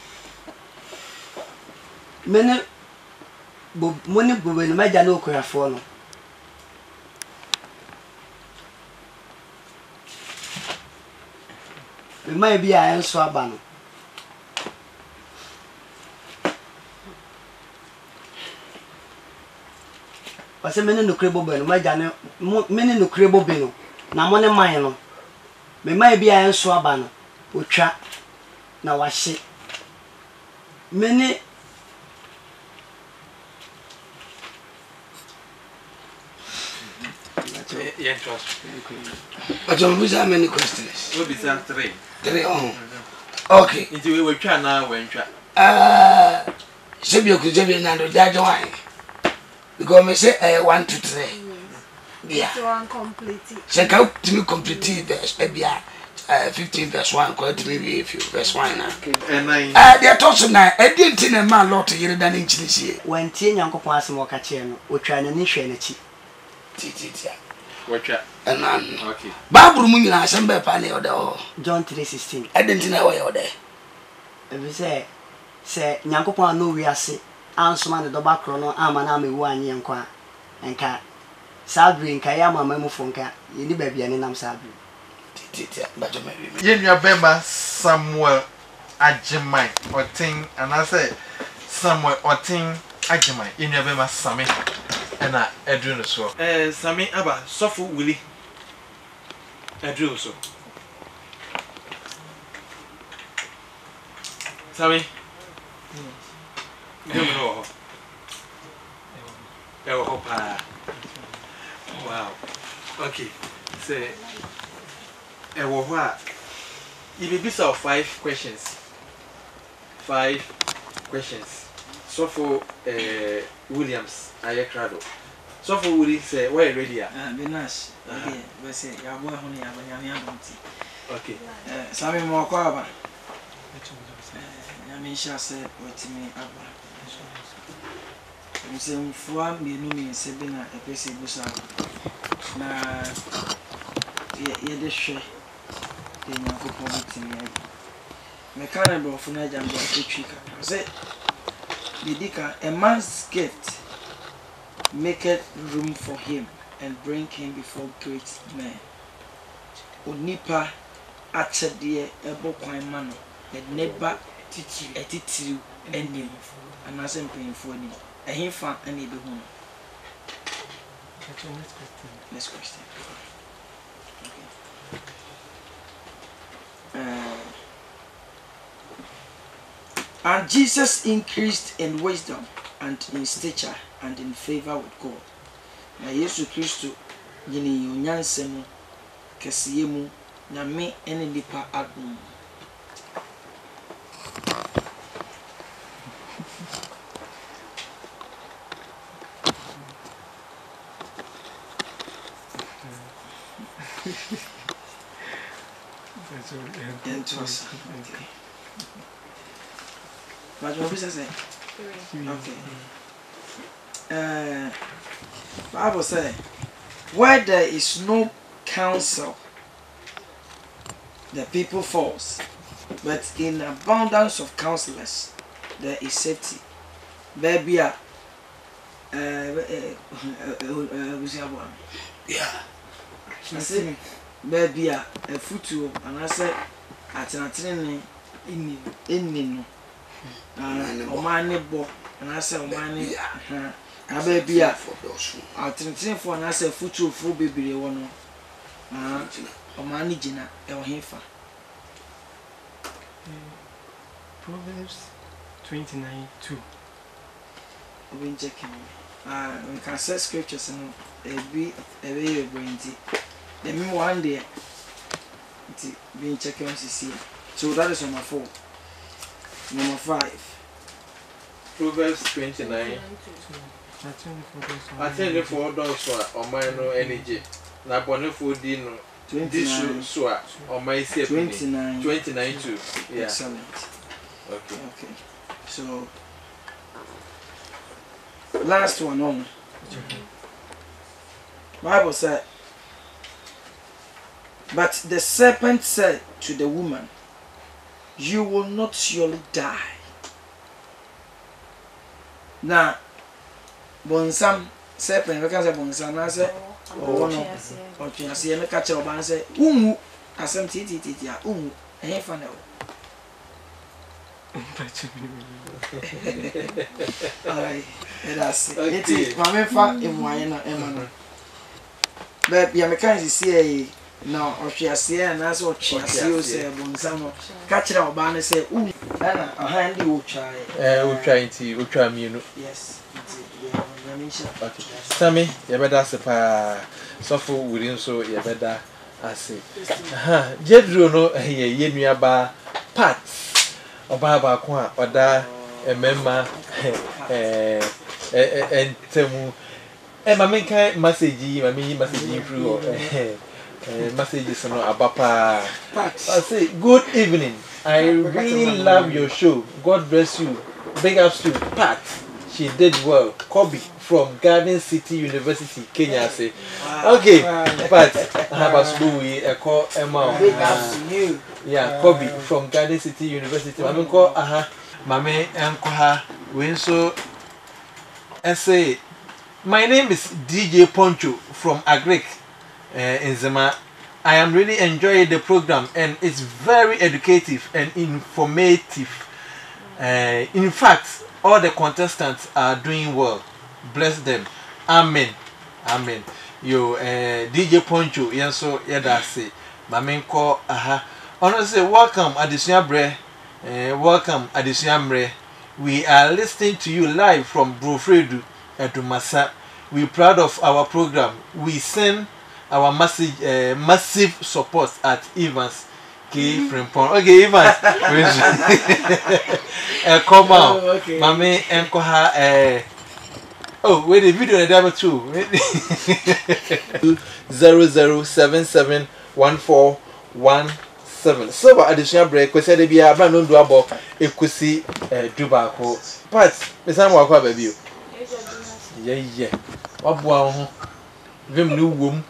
many money bobe no maja no okorafo no. Me mai bia enso aba no. Wase mene no krebo be no maja ne mene no krebo be no na mo ne man no me mai bia enso aba no otwa na wahye mene Yeah, trust. But don't be so many questions. We'll be 3. 3 on. Okay. Into we were trying now when try. Sebio kujebi na ndo jajo wine. Because me say 1 to 3. Yeah. So one complete. Se ka to me complete verse ebia 15 verse 1 ko to me if you verse 1 na. And 9. They talk so na e dey nti na ma lot yere da ne nchirisie. wantie Nyankopon asem o ka che no otwa na ni hwe na chi Titia. Watcha. Anan. Okay. Bible mu nyina asem be pa na yoda o. John 3:16. E dey nti na wo yoda. Ebi se Nyankopon no wi ase ansoma ne doba kro no ama na amewu anye nkwa enka sabri nka ya mama mu fonka yeni ba bia ne nam sabri Titia. Ba jo me wi. Yenua Bema Samuel Ajimai Otin and I say Samuel Otin Ajimai Yenua Bema Sami and I do no so. Sami aba Sofu Willie Edru so. Sami. No. Wow. Okay. Say you be busy of 5 questions. 5 questions. So for Williams, Ayacrado. So for Willie say, why ready? Benash. Okay. We say ya boy honey ya okay. Sami mo kwa aba. Yamisha said what me aba. Mse mfua mienu mi sebe na epese busa na ye de hwe de Nyankopon bitimi ai me kana be ofuna jambo atwika say bidika a man's gift make room for him and bring him before great men. Onipa achede ebo kwan ma no neba titiri enim anase mpanyimfo ni ehemfa ana ebe hu. Next question. And Jesus increased in wisdom and in stature and in favor with God. Na Yesu Kristo yini onyanse mu kesiye mu na me ene nipa adum. Interesting. Okay. What you say? Okay. Bible says, where there is no counsel, the people falls, but in abundance of counselors, there is safety. Baby, yeah. I say, baby, a futu, and I say, at an attorney in no. Omani bo, and I say, Omani, a baby, a attention for an answer futu for baby, one. Omani Jina, El Hefa. Proverbs 29:2. We've been checking. We can set scriptures and be a very brainy. The me one day, it's being checking on CC. So that is number 4. Number 5. Proverbs 29. I tell you for those or minor energy. Na boneful dino 29 so or my 29 too. Yeah. Excellent. Okay. So last one on. Bible said, but the serpent said to the woman, you will not surely die. Now, bonsam serpent, we can say bonsam, I say, oh no, or you see, and catch your band say, asem titi, and funny. Alright, that's it. It's Mamma in Wayana Emma. But you can see no, or she has seen, and that's what she has said. Bonsamo catch our banner say, ooh, a handy will try. We're trying to try me. Yes, okay. Sammy, you better suffer within so you better. I say, Jedro no, ye ba part. Obaba kwa oda emema entemu mama kan message through messages no abapa. I say good evening, I really love your show, God bless you, big ups to Pat, she did well. Kobe from Garden City University, Kenya say okay Pat have a school we call Emma big ups to you. Yeah, Kobe from Garden City University. Mami ko mami enko ha we so say my name is DJ Poncho from Agric in Zema. I am really enjoying the program and it's very educative and informative. In fact, all the contestants are doing well. Bless them. Amen. Amen. Yo DJ Poncho yenso yeda say mami ko honestly, welcome Adesua Bre. Welcome Adesua Mre. We are listening to you live from Brofredu Edumasa. We're proud of our program. We send our massive support at Evans K. Frimpon. Okay, Evans. Come on. Okay. Mami enkoha oh, wait, the video number 2. 00771417. So additional break we said be a brand no do abo ekusi dubako. But me san wa kwa baby o. Yeah. Oboa ho. Vim no wom.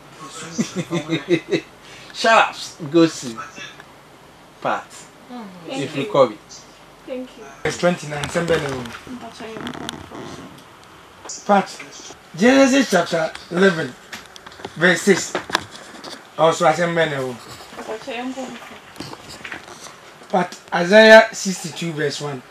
Sharps go see. Pat. If you call it. Thank you. It's 29 December. But I am Part Genesis chapter 11, verse 6. Also, I say men. But Isaiah 62 verse 1.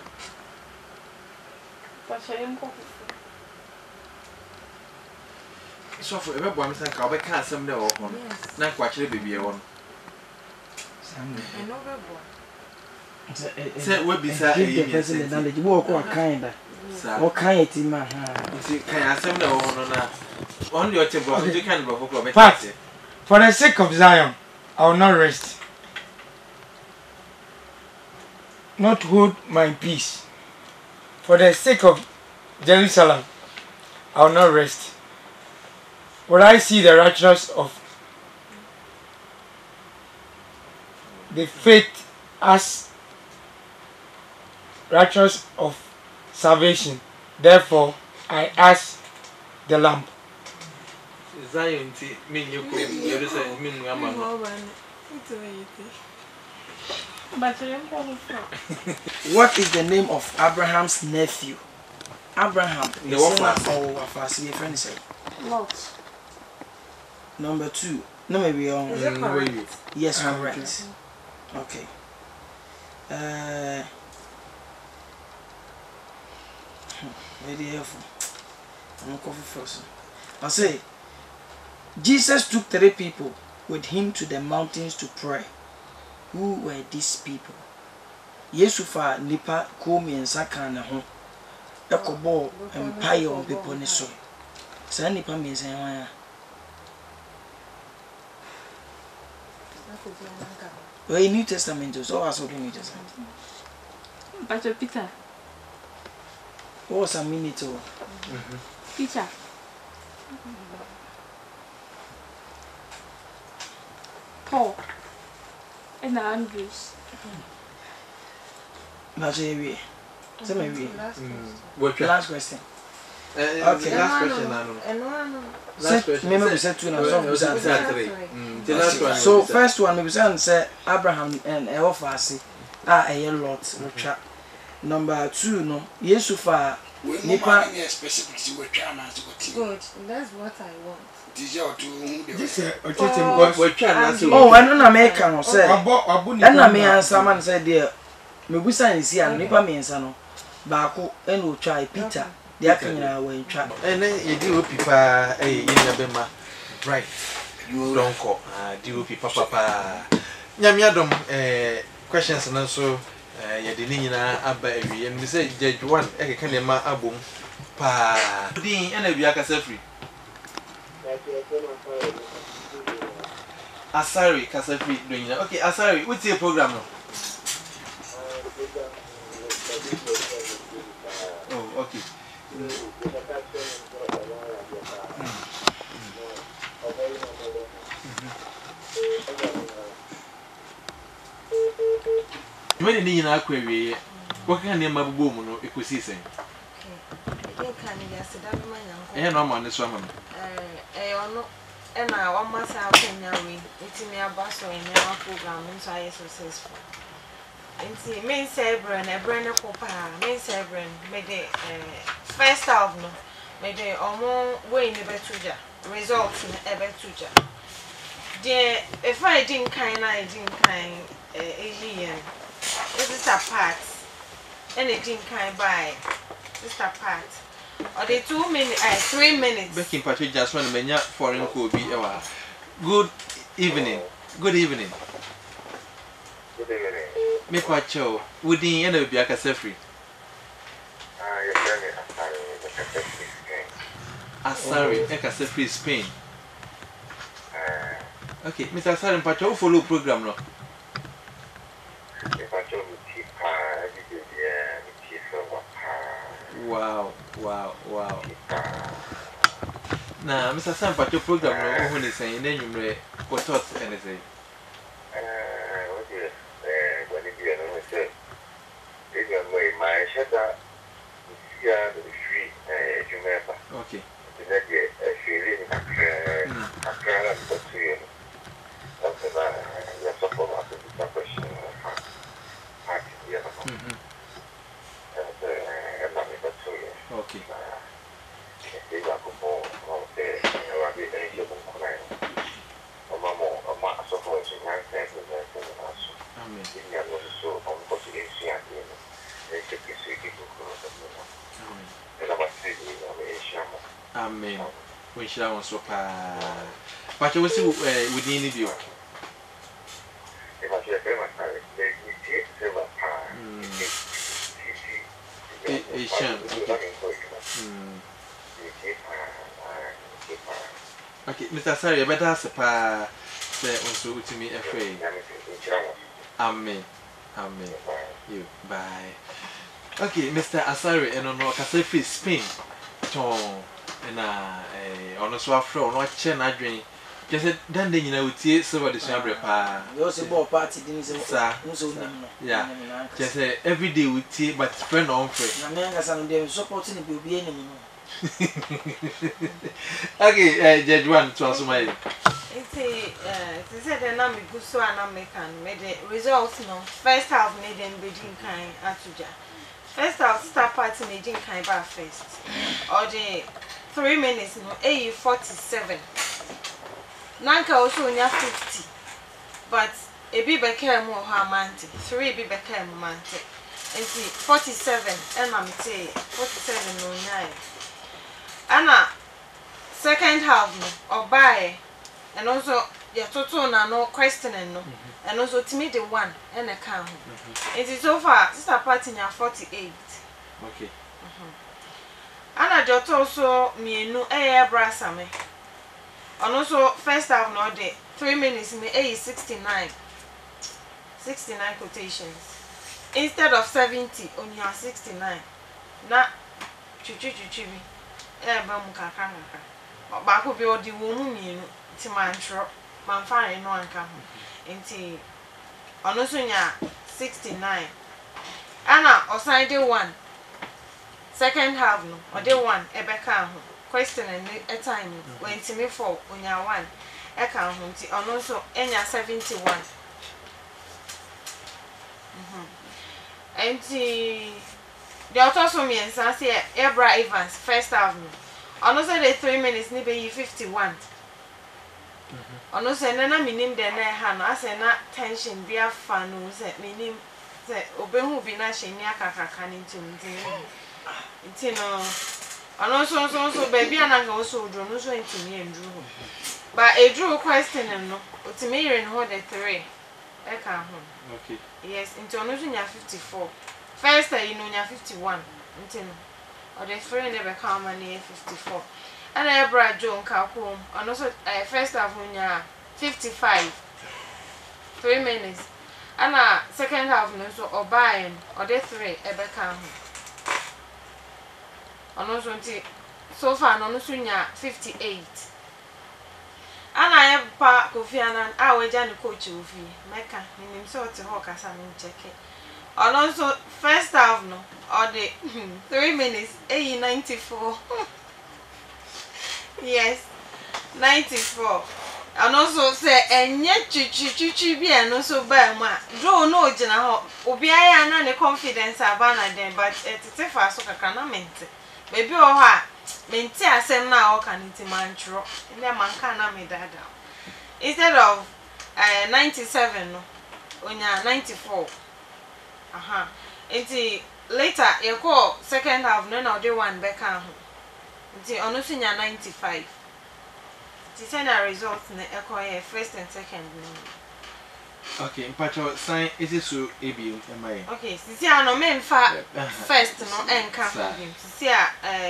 So for every one saying, "I'll be can't some day or one." Now, quite a baby one. Say, "What be that?" The person that knowledge walk or kinda. Or kind it in my hand. See, can I some day or one? Only your temple, you can't go. Fact, for the sake of Zion, I will not rest, not hold my peace. For the sake of Jerusalem, I will not rest. Will I see the righteousness of the faith as righteousness of salvation? Therefore, I ask the Lamb. Zion, mean you go, Jerusalem, mean What is the name of Abraham's nephew? Abraham. The Wafa. Oh, Wafa. Your friend said. Lot. Number 2. No, maybe Is it correct? Yes, correct. Okay. Very helpful. I'm going first. I'll say, Jesus took 3 people with him to the mountains to pray. Who were these people? Yesufa nipa komi ensaka na ho. Ekobo empire on people ni so. Sa nipa mi ensan ya. Well, New Testament so also the New Testament. Pastor Peter. What was a minute or? Peter. Paul. And Andrews. Major Last question. Okay. Okay. Last question. Last question. Maybe we said 2 now. So first one, maybe say Abraham and Eophasi a lot. Number 2, no. Yesufa nipa. Good. That's what I want. Oh, I don't American or say. And I may answer man said there. Maybe sign see and nipa me answer. Baako and will try Peter. They are coming away. And then you do people in Bema. Right. You don't call. Do people papa. Yamiadom questions and also Yadinina Abba and we say Judge 1 Ekanema Abum Pa Dean and a Biaka Sefri Asari Casafri doing okay. Asari, what's your program now? Oh, okay. Many need an query. What can name my boom no ecosystem? And I'm on this woman. And I want myself in your way. It's in your bus or in your program, and so I am successful. And see, me Sabrin, a brand of Copa, me Sabrin, made the first album, made the almost way in the Betuja, results in a Betuja. Dear, if I didn't I didn't alien. This is a part, and it didn't buy. This is a part. Or the 2 minutes, 3 minutes. Baking Patrick just one mania foreign could be our good evening. Good evening. Good evening. Me Pacho, would the end of Biaka Sefri? Asari, Eka Sefri, Spain. Okay, Mr. Asari Pacho, follow program. No? Wow. Now, Mr. Sam, but your program, no one is saying, then you may what thoughts anything. My shutter is here to the street, Jamaica. Okay. Amen. We shall also pa. But you will see within the view. Okay, Mr. Sorry, but that's a pa. Say also to me afraid. Amen. Amen. You bye. Okay, Mr. Asari, and on Casafi Spain. Tom and on a swap floor, not chain I drink. Just then, you know, with you, so what is your pa? You also bought party, yeah. Just every day with tea, but friend on friend. America, some of them supporting the baby anymore. Okay, Judge one to answer my. It's said the number good so an American made the results no. First half made them Beijing kind atuja. First half start party Beijing kind by first. Or the 3 minutes no 47. Nanka also near 50. But a bit became more harmantic. 3 be became mantic. And see 47 and I'm say 47 no 9. Anna second half no or buy and also your total no questioning no and also to me the one and a count. It is so far sister party near 48. Okay. Anna jot also me no air brassame. And also first half no day 3 minutes me 69 quotations instead of 70 on your 69 na chuchu ba ko be odi wo mu mienu ti man tro man fa no anka ho enti ono so nya 69 ana osan de 1 second half no o de 1 ebeka ho question and time when ti me for onya 1 e ka ho enti ono so enya 71 enti the also means I say Ebra Evans first half no ono say the 3 minutes ni be 51 ono say na minim de na ha no ase na tension bi afa no say minim say obehu bi na hye ni akakaka ni nti no ono so baby ananga wo so odro no so ntimi endru but a drew question no otimi yire no the 3 e ka ho okay yes nti ono so nya 54 first you know nya 51 nti no or the friend never come and 54 and Ebra John Kakum and also first half nya 55 3 minutes and second half no so or buying or the 3 ebeka ho and also so far no so nya 58 and I have pa Kofi Annan aweja ni coach ofi meka nim so te ho kasa no check and also first half no or the 3 minutes 94 yes 94 and also say enye chichi bi and also ba ma do no gina ho obi aya na ne confidence abana den but etete fa so kaka na mente baby o ha menti asem na o kan nti mantro ile man kan na me dada instead of 97 no onya 94 aha enti later you call second half no na dey one back ho enti ono sunya 95 the final result na echo first and second no okay mpacho sign is so ebi am okay sisi ano memfa first no enka ho sisi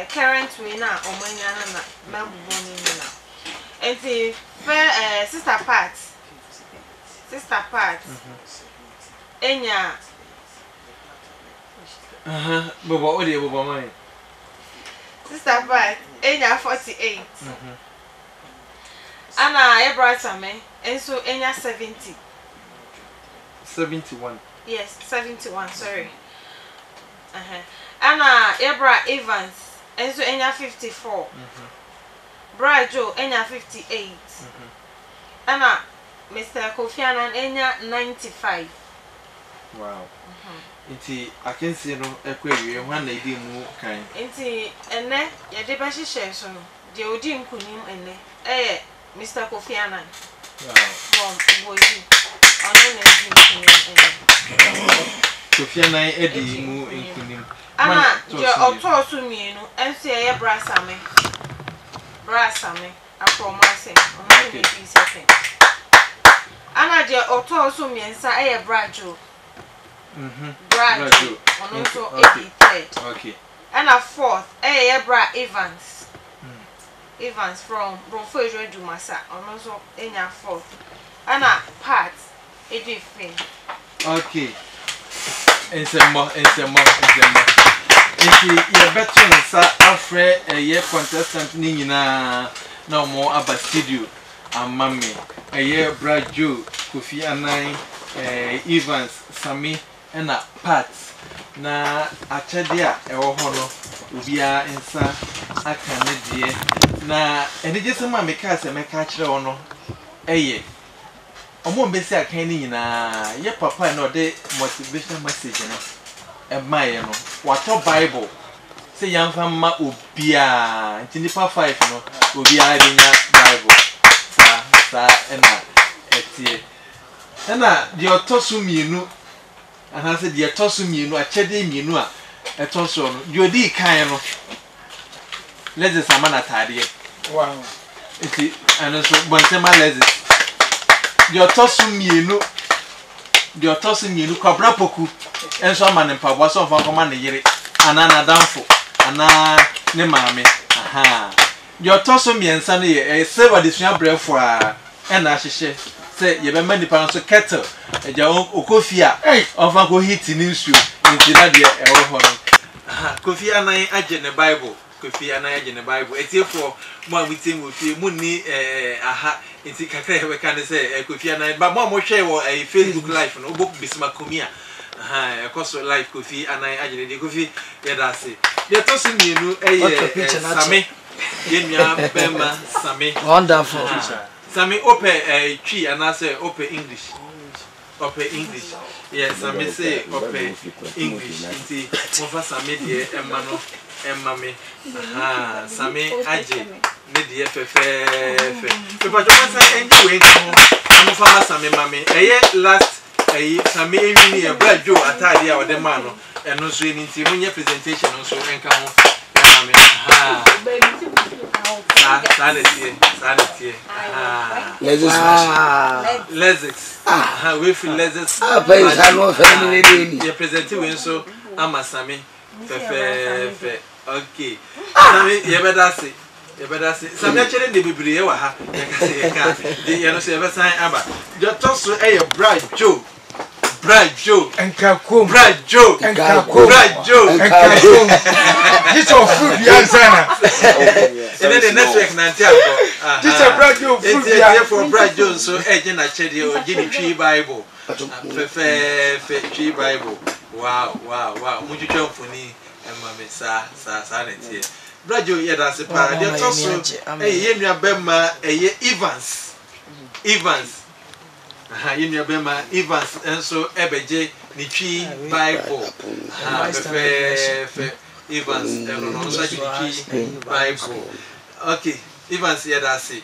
current way na omanya na mabubo ni na enti sister part enya bobo odi bobo man sister part enya 48 ana Ebra me enso enya 71 yes 71 sorry ana Ebra Evans enso enya 54 Bra Joe enya 58 ana Mr. Kofi Annan enya 95 wow Inti akensi no ekwewie ho na edi mu kan inti ene ye de ba hihye so no de odi nkunim ene Mr. Kofi Annan wow boy ono na edi nkunim ene Kofi Anan edi mu nkunim. Ana je otoso mienu ense ye brasame. Brasame akromase. Omo ni bi second. Ana je otoso miensa eye brajo. Brajo. Ono so edi third. Okay. Ana fourth eye bra Evans. Evans from Brofo Dumasa. Ono so enya fourth. Ana Pat edi fifth. Okay. Ensemble. Nti ye beto nsa afre ye contestant ni nyina na mo aba studio amame ye Brajo Kofi Anan Evans Sami na Pat na achede a ewo ho no obia nsa aka ne de na enije sema meka se meka kire wo no eye omo mbesi akan ni nyina ye papa na ode motivational message no emaye no wato Bible say yamfa ma obia nti nipa 5 no obia benya Bible sa ena etie ena de otosu mienu ana se de otosu mienu achede mienu a etoso no de odi kan no leze sama na tade Wow. Nti ana so bonsema leze de otosu mienu kwabra poku enso amane mpabo so fa koma ne yire anana danfo ana ne maame aha de otosu miensa ne ye save de sua brefo a ena hyehye se ye be mani pa so kettle eja okofi a ofa ko hit ni nsuo nti na de ewo ho no aha Kofi Anan age ne Bible Kofi Anan age ne Bible etiefo mo amute mo fie mo ni aha nti kakra he we kan se Kofi Anan ba mo hwe wo Facebook live no obo bisma komia aha ekoso live Kofi Anan age ne Kofi ye da se ye to se mienu Sami ye nua bema Sami wonderful Sami open twi anase open English yes Sami say open English nti mo fa Sami de emame aha Sami age ne de fefefe pepa jo sa enye we nko mo fa Sami mame last Sami enwi ne Brajo atade a ode ma no eno so eni nti munye presentation no so enka ho emame aha Sanity. Lezix. We feel Lezix. You present you so Amasami. Okay. Sami, you better say. Sami actually the Biblia wa you know say ever sign aba. Just talk so Brajo. Enkakum. Brajo. This of food Bianzana. And then the network Nantiago. This a Brajo food for Brajo so agent actually or Jimmy Tree Bible. Tree Bible. Wow. Muju jump for me and Mamma Sanity. Brajo yada se para. They also ye nua bema Evans. Yenya bema Evans enso ebeje ni twi Bible Evans no so twi Bible okay Evans ya da say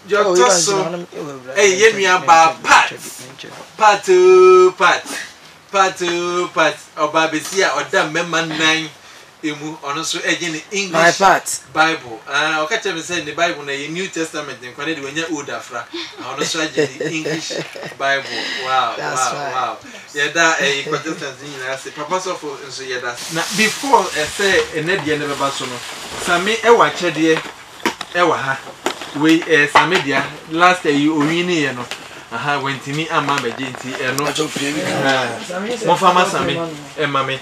your toso yenua ba part oba besia oda mema nan emu ono so eje ni English Bible okache me say the Bible na the New Testament nkwade de wanya old afra ono so eje ni English Bible wow yeda contestants ni na say papa so for so yeda na before say enede ne beba so no Sami ewa chede ewa ha we Sami dia last owini ye no aha wentimi ama beje nti eno mo fama Sami mame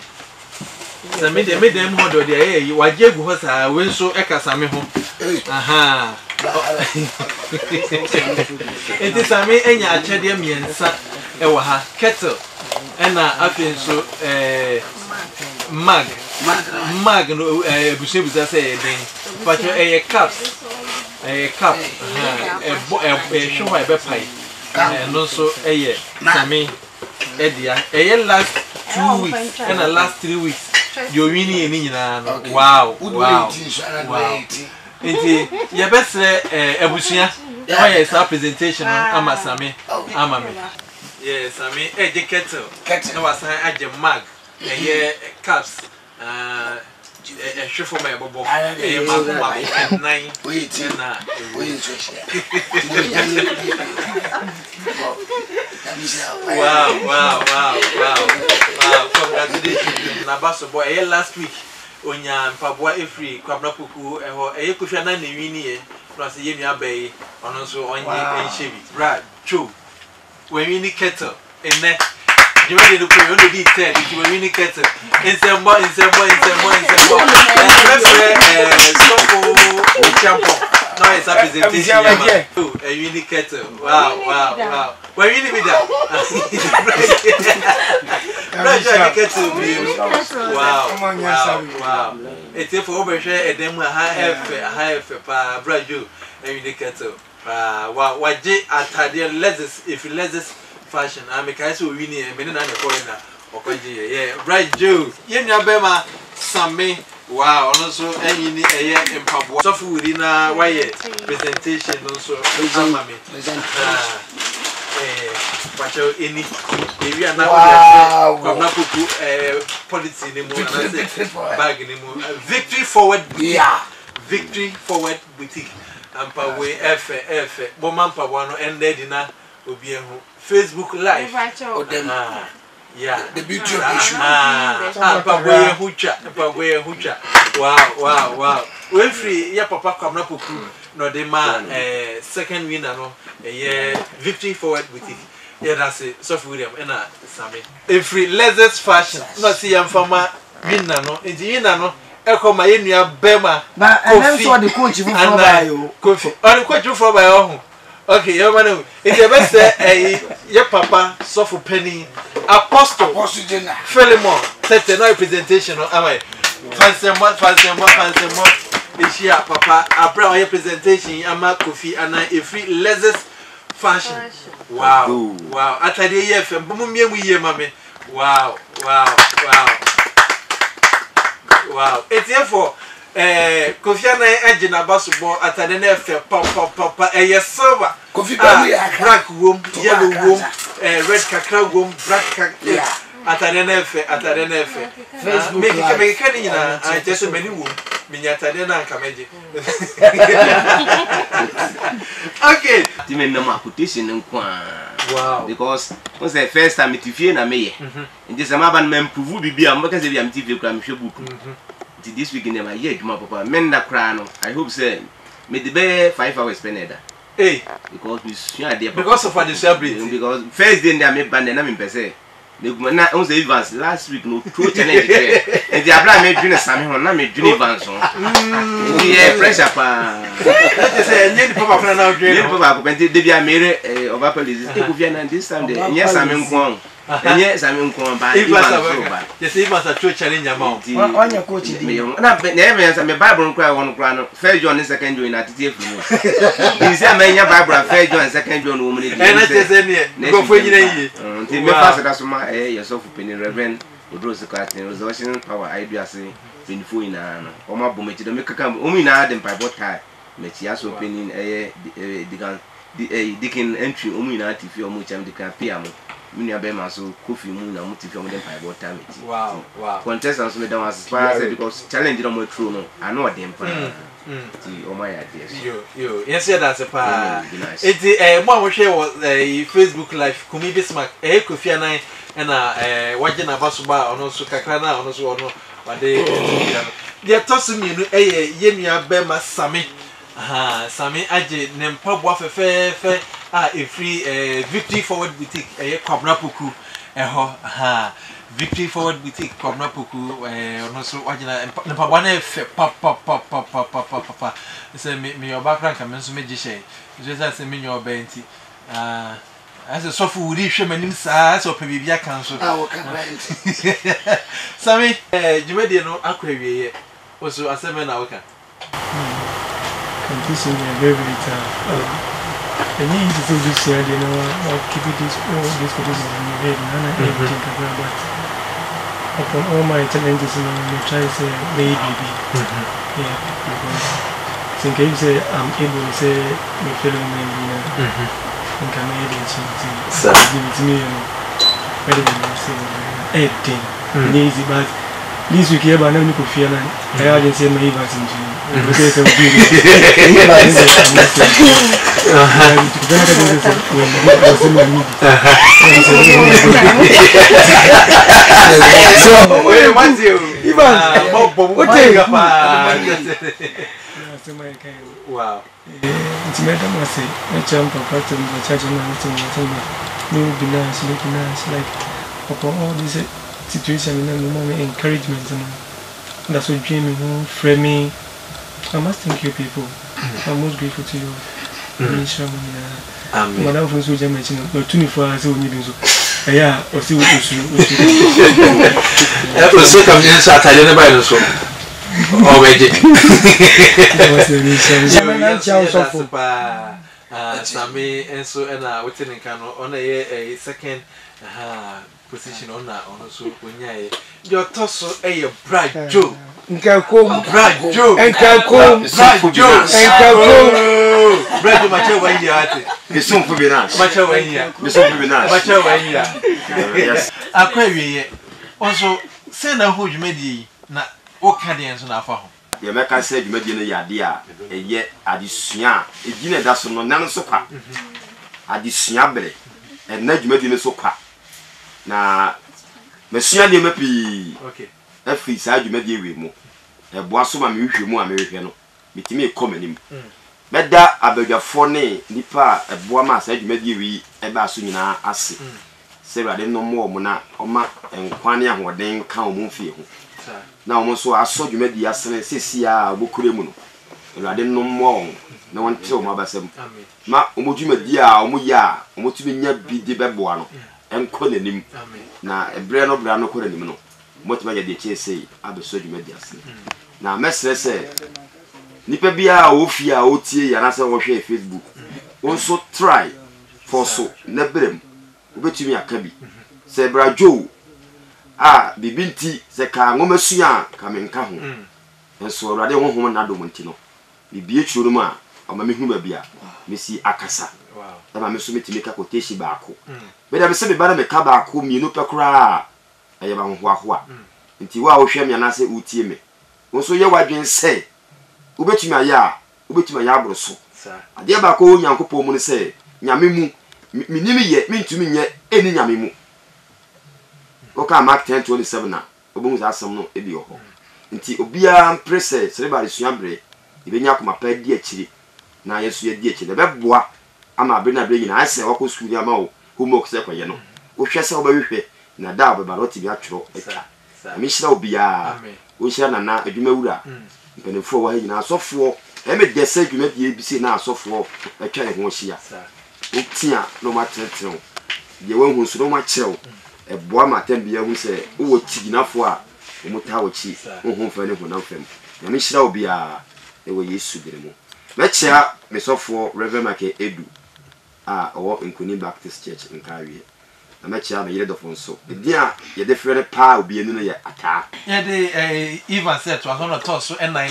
Sami de medem ho do de waje gu ho sa we so eka Sami ho aha enti Sami enya achede miensa ewa ha kettle ena afin so mag no busebuza say den but cup show e be pai no so Sami edia last 2 weeks and the last 3 weeks you winning any no wow enti ye besre ebusia why sa presentation ama Sami ama me yes Sami kettle no was age mag caps a chef for my bobo and 9 wait wow congratulations na baso boy last week onya mpaboa efri kwabna poku Kofi Annan na wini ye no say yenu abai ono so onye enchebi bra cho we wini kettle ene you want to put on the detail if you wini kettle insembo now it's a presentation a wini kettle wow we wini be that wow it's for over share a demo high pa braju a wini kettle wow waje atade lezes if lezes fashion I make I so wini e me na na foreigner okoje yeah bright Joe yenya bema same wow also enyi ni eye empabo so fu wuri na why presentation also mama me pacho eni ewi ana wo na kuku policy ni mo na say bag ni mo victory forward boutique ampa we f bo mampa wano ended na obi ehu Facebook live yeah the beauty of the show hucha wow we free ya papa kwamna poku no de ma second winner no victory forward boutique yeah that's it Sophie William and Sammy every lezes fashion no see am fama winner no winner no ekoma yenua bema na and so the coach for by you Kofi on the coach for by oh okay your man it's the best your papa Sofu Penny Apostle Philemon set a presentation am I fancy more this year papa abra your presentation ama Kofi Annan every lezes fashion wow atade ye fem bomo miemu ye mame wow it's here for Kofi Annan agina basubo atade na efe papa silver Kofi black room yellow room red kakra room black atade na efe Facebook make kan nyina just many room minya atade na nkameje okay timen na makutation nkwa wow because when the first time itifie na meye nje sama ban me improve bibia mbaka se bia mtivie kra mhwe book this week in my year juma papa men na kra no I hope say me the be 5 hours spend hey because we sure there because of the celebrity because first day na me band na me pese na on say Evans last week no true challenge there and the abla me dwine same ho na me dwine Evans ho yeah pressure pa let say any papa friend now dwine any papa ko penti de bia mere over police e Kofi Annan this time there nya same nko enye same nko ba Evans so ba yes Evans a true challenge amount onya coach me na me me Bible nkra won nkra no first John second John na tete efu mo this am nya Bible first John second John wo mo ni na tese ne go fo nyina yi nti me pass that so ma Sofu Penny Reverend Odrose Kratin resurrection power I do ase benifo ina no o ma bomechi do me kaka o mi na dem pipe tie mechi aso Penny digan dikin entry o mi na tifi o mu cham dikan pia mo mi na be ma so Kofi mu na mu tifi o mu dem pipe tie mechi wow contestants me dem as far as because challenge no mo true no I know dem pa ti o ma ya dey yo yes that's a pa it mo hwe wo Facebook live Kumi Bismarck Kofi Annan na wagina basuba ono so kakra na ono so ono wade dia tosu mienu yenua bema same same age ne mpaboa fefefe free victory forward boutique kwabna poku victory forward boutique kwabna poku ono so wagina ne mpaboa na efe papa se me obakran ka menso meji she Jesus se me nyoba enti as a soft would reach him and size or maybe I cancel. Sammy, you made no aquarium also a 7 hour. Condition very little. I need to do this year, you know, I'll keep it this condition in your head, and I think about upon all my challenges, you try to say, baby. Yeah, because think you say, I'm able to say, me feeling maybe. In Canadian, so give it to me. Ready to say, easy but this week here, but now you could feel like I just say my Evans in June. Okay, so wow. It's madam I say, I jump up at the church and I'm be nice, looking nice, like upon all this situation and moment encouragement and that's what dreaming, framing. I must thank you people. I'm most grateful to you. Madam from Soja mentioned 24 hours when you do so. Yeah, or see what you should. That was so convenient that I didn't buy the show. Already. Sammy and so and within in Cano on a second position on so when your torso a bright Joe. Bright Joe and Bright Joe and Bright Macho when you are it's soon for be nice. Macho when you are Macho when you are. Yes, I query also send a who you made not what Canadians on our phone. You make us say you made in a idea, and yet addition, it didn't that's no none so quick. Addition, and not you made in so quick. Now, Monsieur de Mepi, okay, if he said you made you remove a boissoma mutual American, with me coming him. But that about your phone, Nipa, a boama said you made you a basuna as Sarah, then no more mona, or ma, and Quania, who then count Moonfield. Now, also, I saw you made the assassin, Cia, Bukurimun. I didn't know more. No one told my bassam. Ma, Umujima dia, Umuya, Umutuminia be the babuano, and calling him. Now, a brand of Brano Corinimo. What may the chase say? I be so you made the assassin. Now, Messer say, Nipabia, Ofia, OT, and answer watch Facebook. Also try for so, Nebrim, which me a cabby. Say, Bra Joe. Bibinti se ka ngomesua ka menka ho enso awrade ho ho na do montino bibie churuma o ma mehu ba bia mesi akasa da ma meso metime ka quotation ba ko be da me se be ba na me ka ba ko mienu pekura aye ba ho ahoa nti wa wo hwe me na se utie me wonso ye wadwen se ubetumi aya abro so ade ba ko nyankopɔ mu ne se nyame mu minimi ye mintumi nye eni nyame mu. Okay, Mark 10:27 na obomu za asem no ebi ho nti obia presse cerebral suabre ibenya akoma pa di akiri na yesu ye di akiri be boa ama abre na bre nyina ase wako school ya ma wo homework se kwaye no wo hwɛ se wo ba hwehwɛ na da obeba roti bi atworo etwa ami hyira obia wo hyira nana adwuma wura mpanefo wo ha nyina asofo eme de se adwuma bi ebisi na asofo etwa ne ho hyia wo tia no ma tretre de wo hu so no ma kyerɛw e boa matem bia hu se wo tiginafo a wo ta wo chi wo fa ne ho na fam na me hyira obia e wo Yesu dire mu me chia me sofo Reverend Make Edu a owo Nkuni Baptist Church nkawie na me chia me yire dofo nso dia ye de frere pa obia nu no ye ata ye de Evans said to aso no to so enan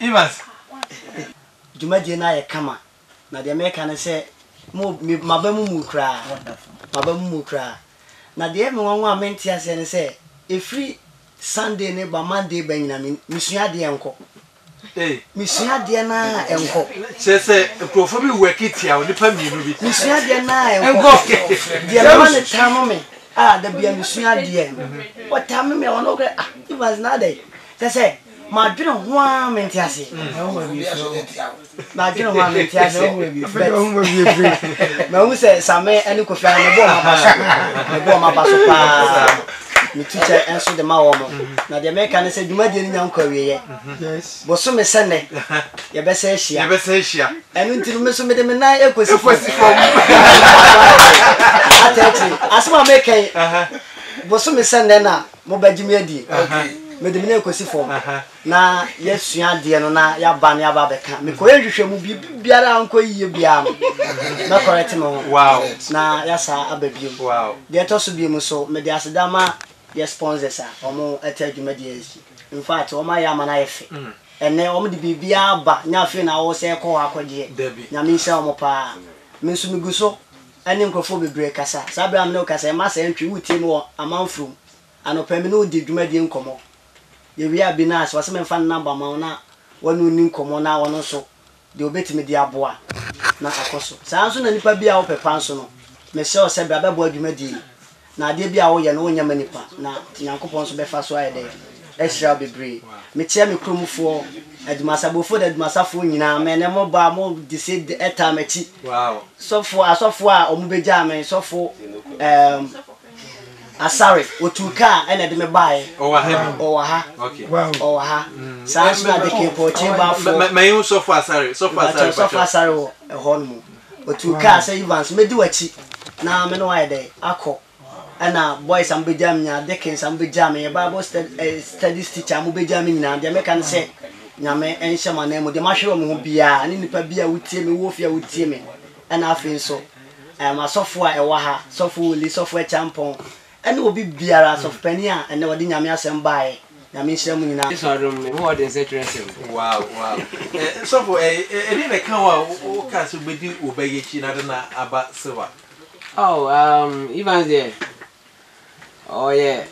Evans jumaje na ye kama na de me ka ne se mo mabamu mu kra na de me won amenti ase ne se efri Sunday ne ba Monday ba nyina misua de enko misua de na enko se profo bi wekitia o nipa mienu bi misua de na enko de ma ne tamo me da bia misua de o tamo me ono kre it was not there se ma dwene ho amenti ase ma dwene ho amenti ase ma hu se same ene ko fia ne bo ma baso pa mi teacher enso de ma wo mo na de me kan se dwuma de nya nkwa wiye yes bo so me sene ye be se hia enu ntiru me so me de me na ekosi fom atati asma me kan bo so me sene na mo bagimi adi me de me na ekosi fom na yesua de no na ya ba na ya ba beka me ko yehwehwe mu biara anko yiye bia na correct me wow na ya sa ababiem wow de to so biem so me de asedama ye sponsors a omo atadwuma de esi in fact omo ya ma na yefe ene omo de bibia ba nya fe na wo se ko akogye nya me nsa omo pa me nso miguso ene nkrofo bebre kasa sabra me no kasa ma se ntwe wutie no amanfrum anopa me no di dwuma di nkomo ye wi abi na so se me fa number ma na wonu ni nkomo na wono so de obetimi di aboa na akoso saa nso na nipa bia wo pepa nso no me se o se bra bebo adwuma di na ade bia wo ye no wonya manipa na Nyankopon so befa so ayede ehira bebre me tia me kromufo adumasabofo da adumasafo nyina me ne mo ba mo decide eta machi wow sofo asofo a omubeja me sofo asare otuka ene de me bae o ha okay wow o ha sans na de ke poche ba fo me yu sofo asare o honmu otuka say Evans me di wachi na me no ayede akọ ana boys am beja me nya Dickens am beja me Bible studies teacher am beja me nyina de me kan say nyame enhyema na mu de mahwe mo ho bia ani nipa bia wutie me wo fia wutie me ana afin so asofo a ewa ha sofo li sofo champon ene obi biara sofo pani a ene wodi nyame asem bae nyame hyira mu nyina so rom me wo de secretary wow sofo eni na kan wa o ka so bedi obayechi na de na aba silver Evans there oh yeah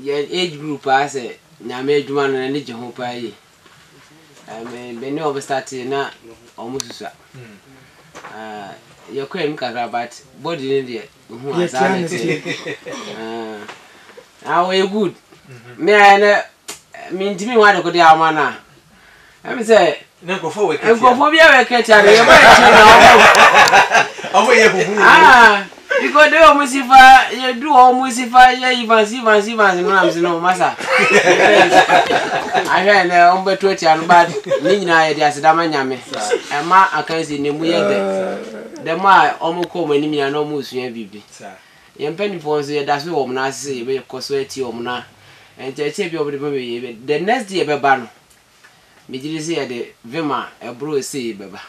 age group as nyame adwuma no ne je ho pa yi be ne obi start na omususa you can kakra but body ne de hu azalete we good me na me ntimi wa de ko de amana am say na go for we bia we keti are ye ba chi na omo ye bubu because they almost if you do almost if Evans no am no masa I hear na on beto ti anu bad ni nyina ye dia sedama nyame e ma akansi ne mu ye de ma omo ko mani mi na omo sua bibi ye mpani fo so ye da so wo na ase ye be koso ati wo na enche bi obede be ye the next day be ba no me jiri se ye de vema e bro se be ba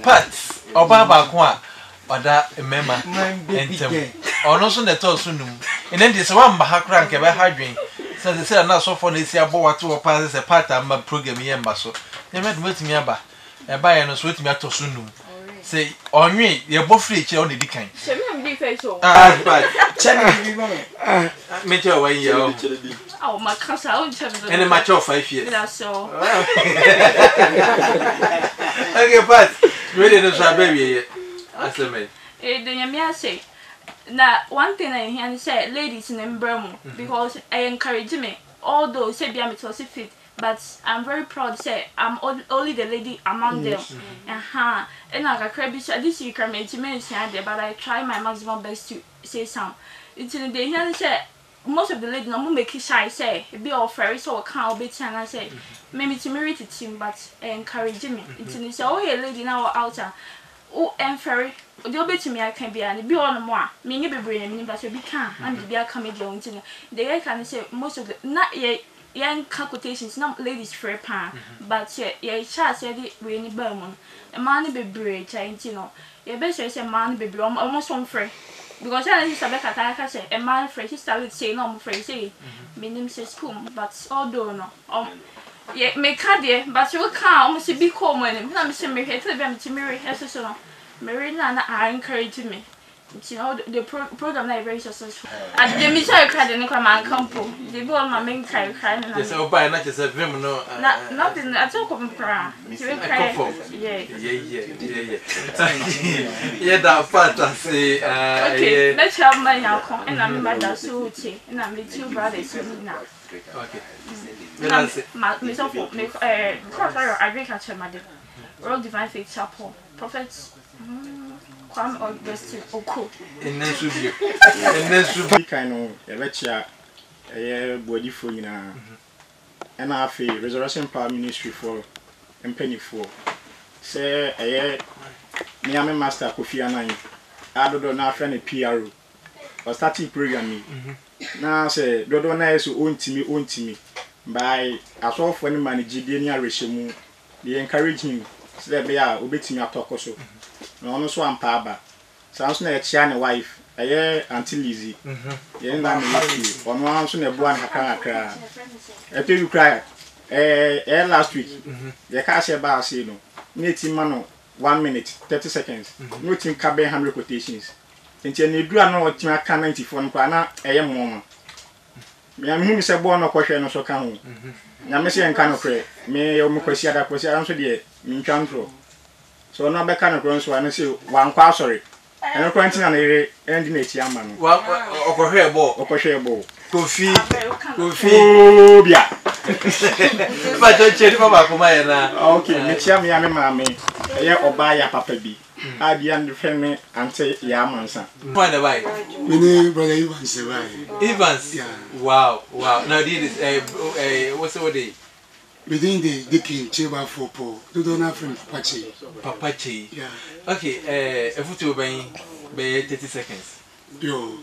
pat oba ba ko a oda mema entem ono so ne to so num ene de se wa mba ha kra nke be ha dwen se na so for na esi abo wato wo pa se part am program ye mba so ye me dum etimi aba e ba ye no so etimi ato so num se onwe ye bo free che o ne dikan se me am di fe so but che me bi mo me che wa ye o my casa o che me ene ma che o 5 years that's so okay but ready to try baby aseme the nyamia say na one thing I hear say ladies in Embramo because I encourage me although say be am to fit but I'm very proud say I'm only the lady among them and I can this you can make me but I try my maximum best to say some it's in the hear say most of the ladies no make it shy say be all very so can be and I say maybe to marry to team but encourage me it's in say oh hey lady now outer oh and ferry the obey me I can be and be on more me be brain but be can and be a comedian they can say most of the not young quotations not ladies for pan but yeah chat said it really burn a man be brave you know your best say man be almost on free because I used to be a say a man free she started saying no free say meaning say school but although no yeah me cardia but you can't almost be common and I'm saying me to them to marry so Marina are encouraging me. You know the program is very successful. At the Michelle card and come and campo. They go on my main cry. Yes, I'll buy not just a film, no. Nothing at all. Come cry. Yeah. Yeah, that part I say. Okay, let's have my alcohol and I'm mother suit and I'm with two brothers now. Okay. Myself, I drink at my World Divine Faith Chapel. Prophets. Kwam or best oko ennesu kind of ebecha body for nyina and afi Resurrection Power Ministry for empenifo say niame master Kofi Anan adodo na afra na PRO or starting program ni na say dodo na yeso ontimi by asofo ni manage dey ni arehemu they encourage him so that be a obetimi atokoso no no so ampa sounds na chia ne wife Auntie Lizzie ye na me lifi ono anso na bua na kakra e tell you cry last week ye ka share ba say no na team man 1 minute 30 seconds no team ka be 100 quotations nti ne dura no otima ka 94 no na eye moma me am hu mi se bo no kohwe no so ka ho na me se enka no kre me yo mu kwasi ada so de mi ntwantro so na be ka no kro so ana se wan kwa sorry eno kwantina na ere endi na echi ama no wa okohwe bo kofi bia ba to cheri baba ko ma na okay me chia me maame eye oba ya papa bi abi and feme ante ya mansa find the bike me brother Evans yeah wow now this what's the day within the king cheba for Paul do don't have from Papachi yeah okay efutu ben be 30 seconds yo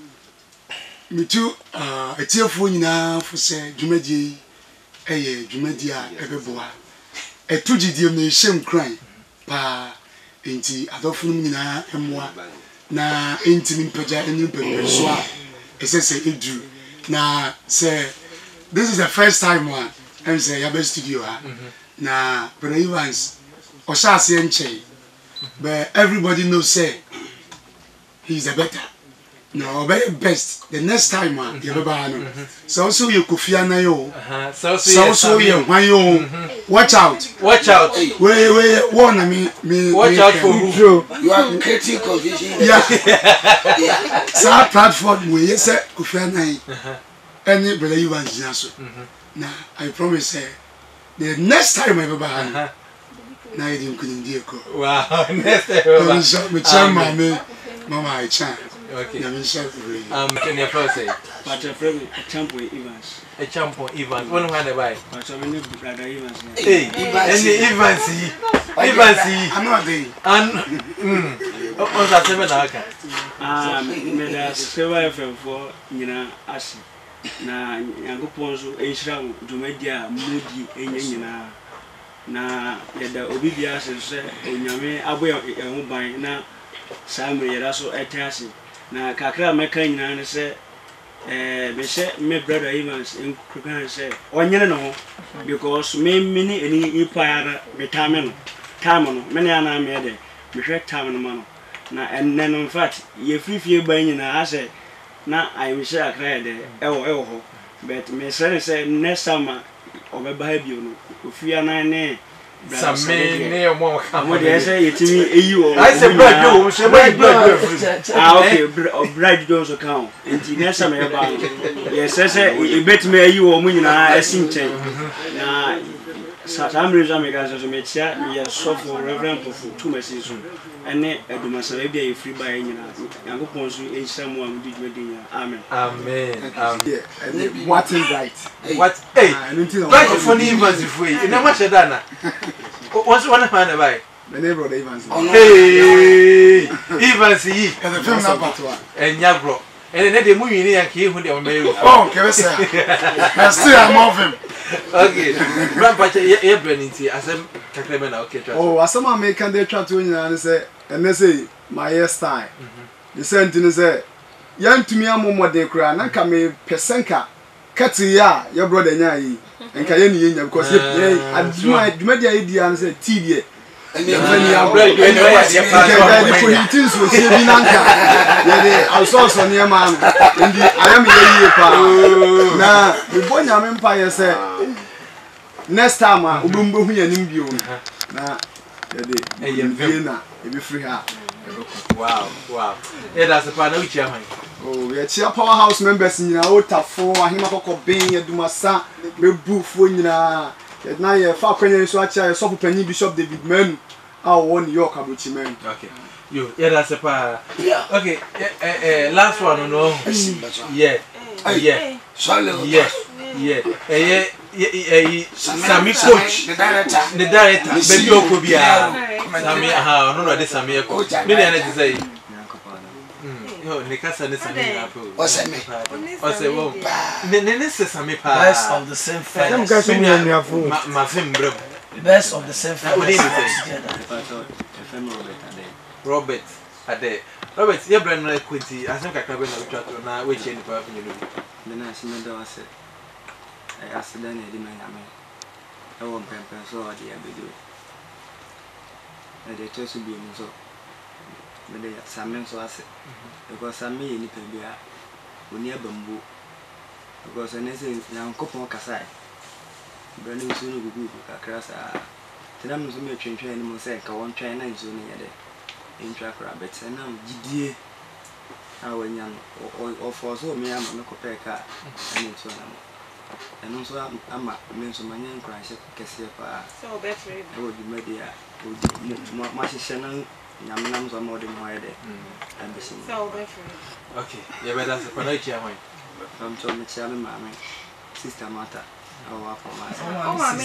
me too etiefo nyina fo se dwumadi eye dwumadi a ebeboa etugidie me hyem kran pa enti adofunu nyina emmoa na enti nimpaja enimpempe so a esese edu na say this is the first time one I'm say ya be studio ha na Brother Evans oshase enche but everybody knows say he's a better no very best the next time you baba no so you kofia na yo so you hwan yo watch out we warn me watch out for who you are creating confusion yeah so platform we say kofia na any Brother Evans so na I promise the next time I baba na I didn't couldn't do wow next time me chama mama I chan okay can you first say but a friend champion Evans one hand by but I'm in Brother Evans hey Evans I'm not there and what's that 7 aka me da sewa FM for nyina asi na yankopon so enhira dumadia mudi enyanyina na yeda obi bia se onyame abo eho ban na samre yeda so etase na kakra meka nyina ne se be se me Brother Evans enkukan se onyene no because me ni eni ipa me time no me na na me de me hwe time no ma no na enne no in fact ye free ban nyina ase na I wish I cried ewo but me say next summer obeba ha bio no ofia na ne Same ne mo ka mo dey say yetimi eyi o I say blood do so okay blood do so count enti next summer e ba yes say e betime eyi o mu nyina asin chen na Sam reason me guys so me tia me so for Reverend Pofu two messages so ene edumasa e bia e free by nyina yankopon so e hyamu am di dwedin amen what is right what hey right for the Evans free e na ma sheda na what's one hand by my name Brother Evans hey Evans yi e the film na patwa enya bro and then they move in here and hu dem me oh kebesa na still I'm of him okay grandpa ye braninti asem kakrebe na okay oh asem American dey try to nyina say and say my hairstyle the same thing say yantumi amomode kura na ka me pesenka kati ya your brother nya yi enka ye ni nya because ye aduma dia idi an say ti die when you bread you know the politics so say bi nanka ye also so near man ndi ayam ye pa na we bonya me mpa ye say next time ubumbu hu yanim bio na ye de na e be free ha wow yeah that's the part which am oh we chia powerhouse members nyina otafo ahima kokko ben yedumasa mebufu nyina na ye fa kwanya so achia ye so panyi Bishop David Manu a wo New York abuchi men okay you yeah that's the part okay last one no yeah Sami coach the director baby okobia Sami no no de Sami ko me na na say yo ne kasa ne Sami na po o se wo ne se Sami pa best of the same family them guys me na fu ma fem bro best of the same family Robert ade Robert ye brand na kwenti asem kakra be na utwa na we che ni pa fa nyelo na asem do ase accident e di nyame e won pempen so o di abedo e de to so bi mu so me de Samen so ase because Samen ye nipa bia oni abambo because ene se Nyankopon kasai brand nso no gugu kakra sa tenam nso me twentwen ni mo se ka won twen na nso no ye de intwa kra bet na gidie awanya o force o me ama me kopeka ani nso na mo eno nso ama me nso manya nkra hye kese pa so be free o di media o di ma hye na nyamenam so ma de mo ye de ambition so be free okay ye better se pana kia hoy am to me chia me mama sister mata oh for my oh mama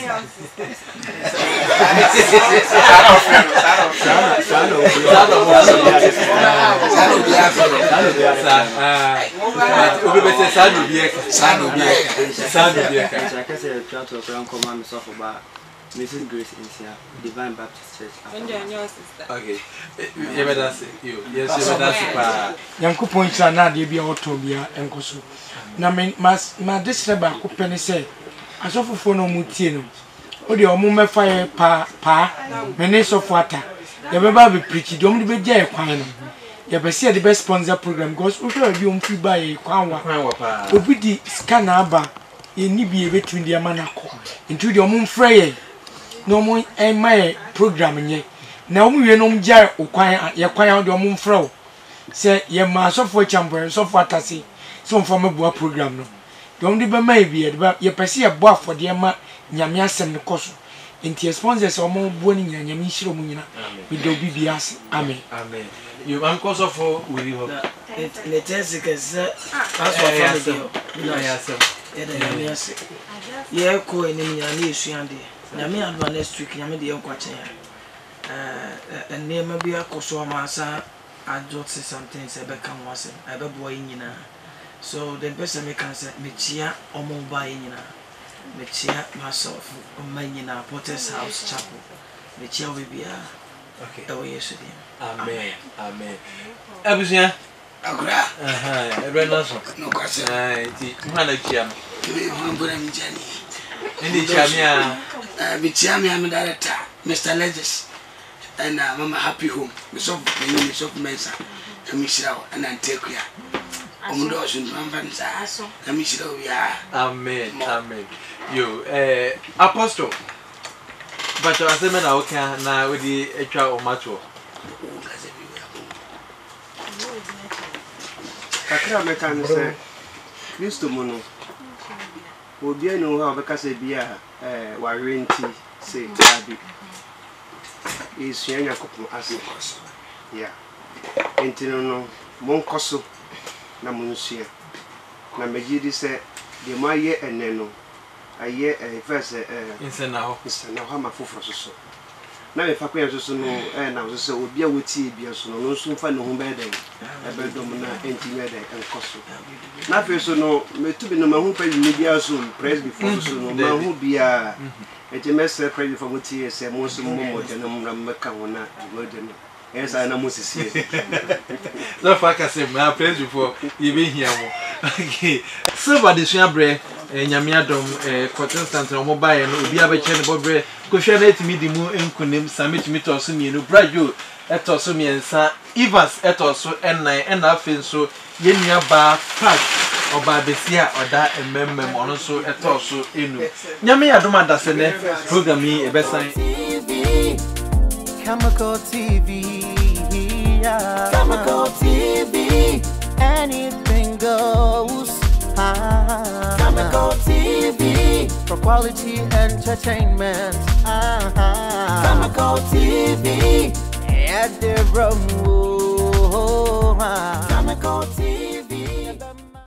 Mrs. Grace Insia, Divine Baptist Church. Okay. You better say you. Yes, you better say. Yanko point na de bia otobia enkoso. Na me ma desire ba ko pene say asofofo no mutie no. O de omo mefa ye pa me ne sofo ata. Ye be ba be preach de omo de be gya kwan no. Ye be say the best sponsor program because o hwe bi omfi ba ye kwan wa pa. Obi di scan aba ye ni bi e betun de ama na ko. Ntu de omo mfra ye no mo my program nye na omo wie no mja okwan ye kwan de omo mfra o se ye ma sofo chamber sofo atase so mfa mabua program no de omo de be mai bi ye pese ye bo afode ma nyame asem ne koso enti sponsors omo bo ni nyame nhiro mu nyina bi do bibias amen amen you am koso for we hope it is because that's what family you know yourself yeah yes yeah ko enim nyane esuande nyame adwa next week nyame de yankwa chen nema bi akoso amasa adjot something say be come was I be boy nyina so the person me can say me chia omo ba nyina me chia myself o nyina Potter's House Chapel me chia we bia okay e wo yesu dem amen amen abusia agora everyone so no kwase ti mwana chia no mbona mjani ndi chamia Bichiami am director Mr. Legis and Mama Happy Home so Mensa Kamishira and Antequia Omundo shun Manvanza Kamishira ya amen amen you apostle but aseme na oka na we di etwa o macho kakra mekan se Kristo mu no obi enu ha obeka se bia warranty say abi is yanya kopo ase ya entino no monkoso na monsia na megidi se de maye eneno aye verse insana ho ma foforo so na me fa kwa so no na so obi a woti bia so no so mfa ne ho be den ebe dom na entinye den enkoso na fe so no metubi no ma ho pa ni bia so press before so no ma ho bia ejemese press before muti se mo so mo de no mra meka wona mo de no esa na mo sisi na fa ka se ma press before yibe hia mo okay silver de sua bre nyame adom constant no mo bae no obi abeche ne bobre ko hwe na etimi di mu enkunim sametimi to so mienu brajo eto so miensa Evans eto so enan ena afi so yenua ba pack oba besia oda emmem ono so eto so enu nyame adom adase ne program yi ebesan Chemical TV, yeah. Chemical TV, anything goes. Chemical TV, for quality entertainment. Chemical TV, yeah, the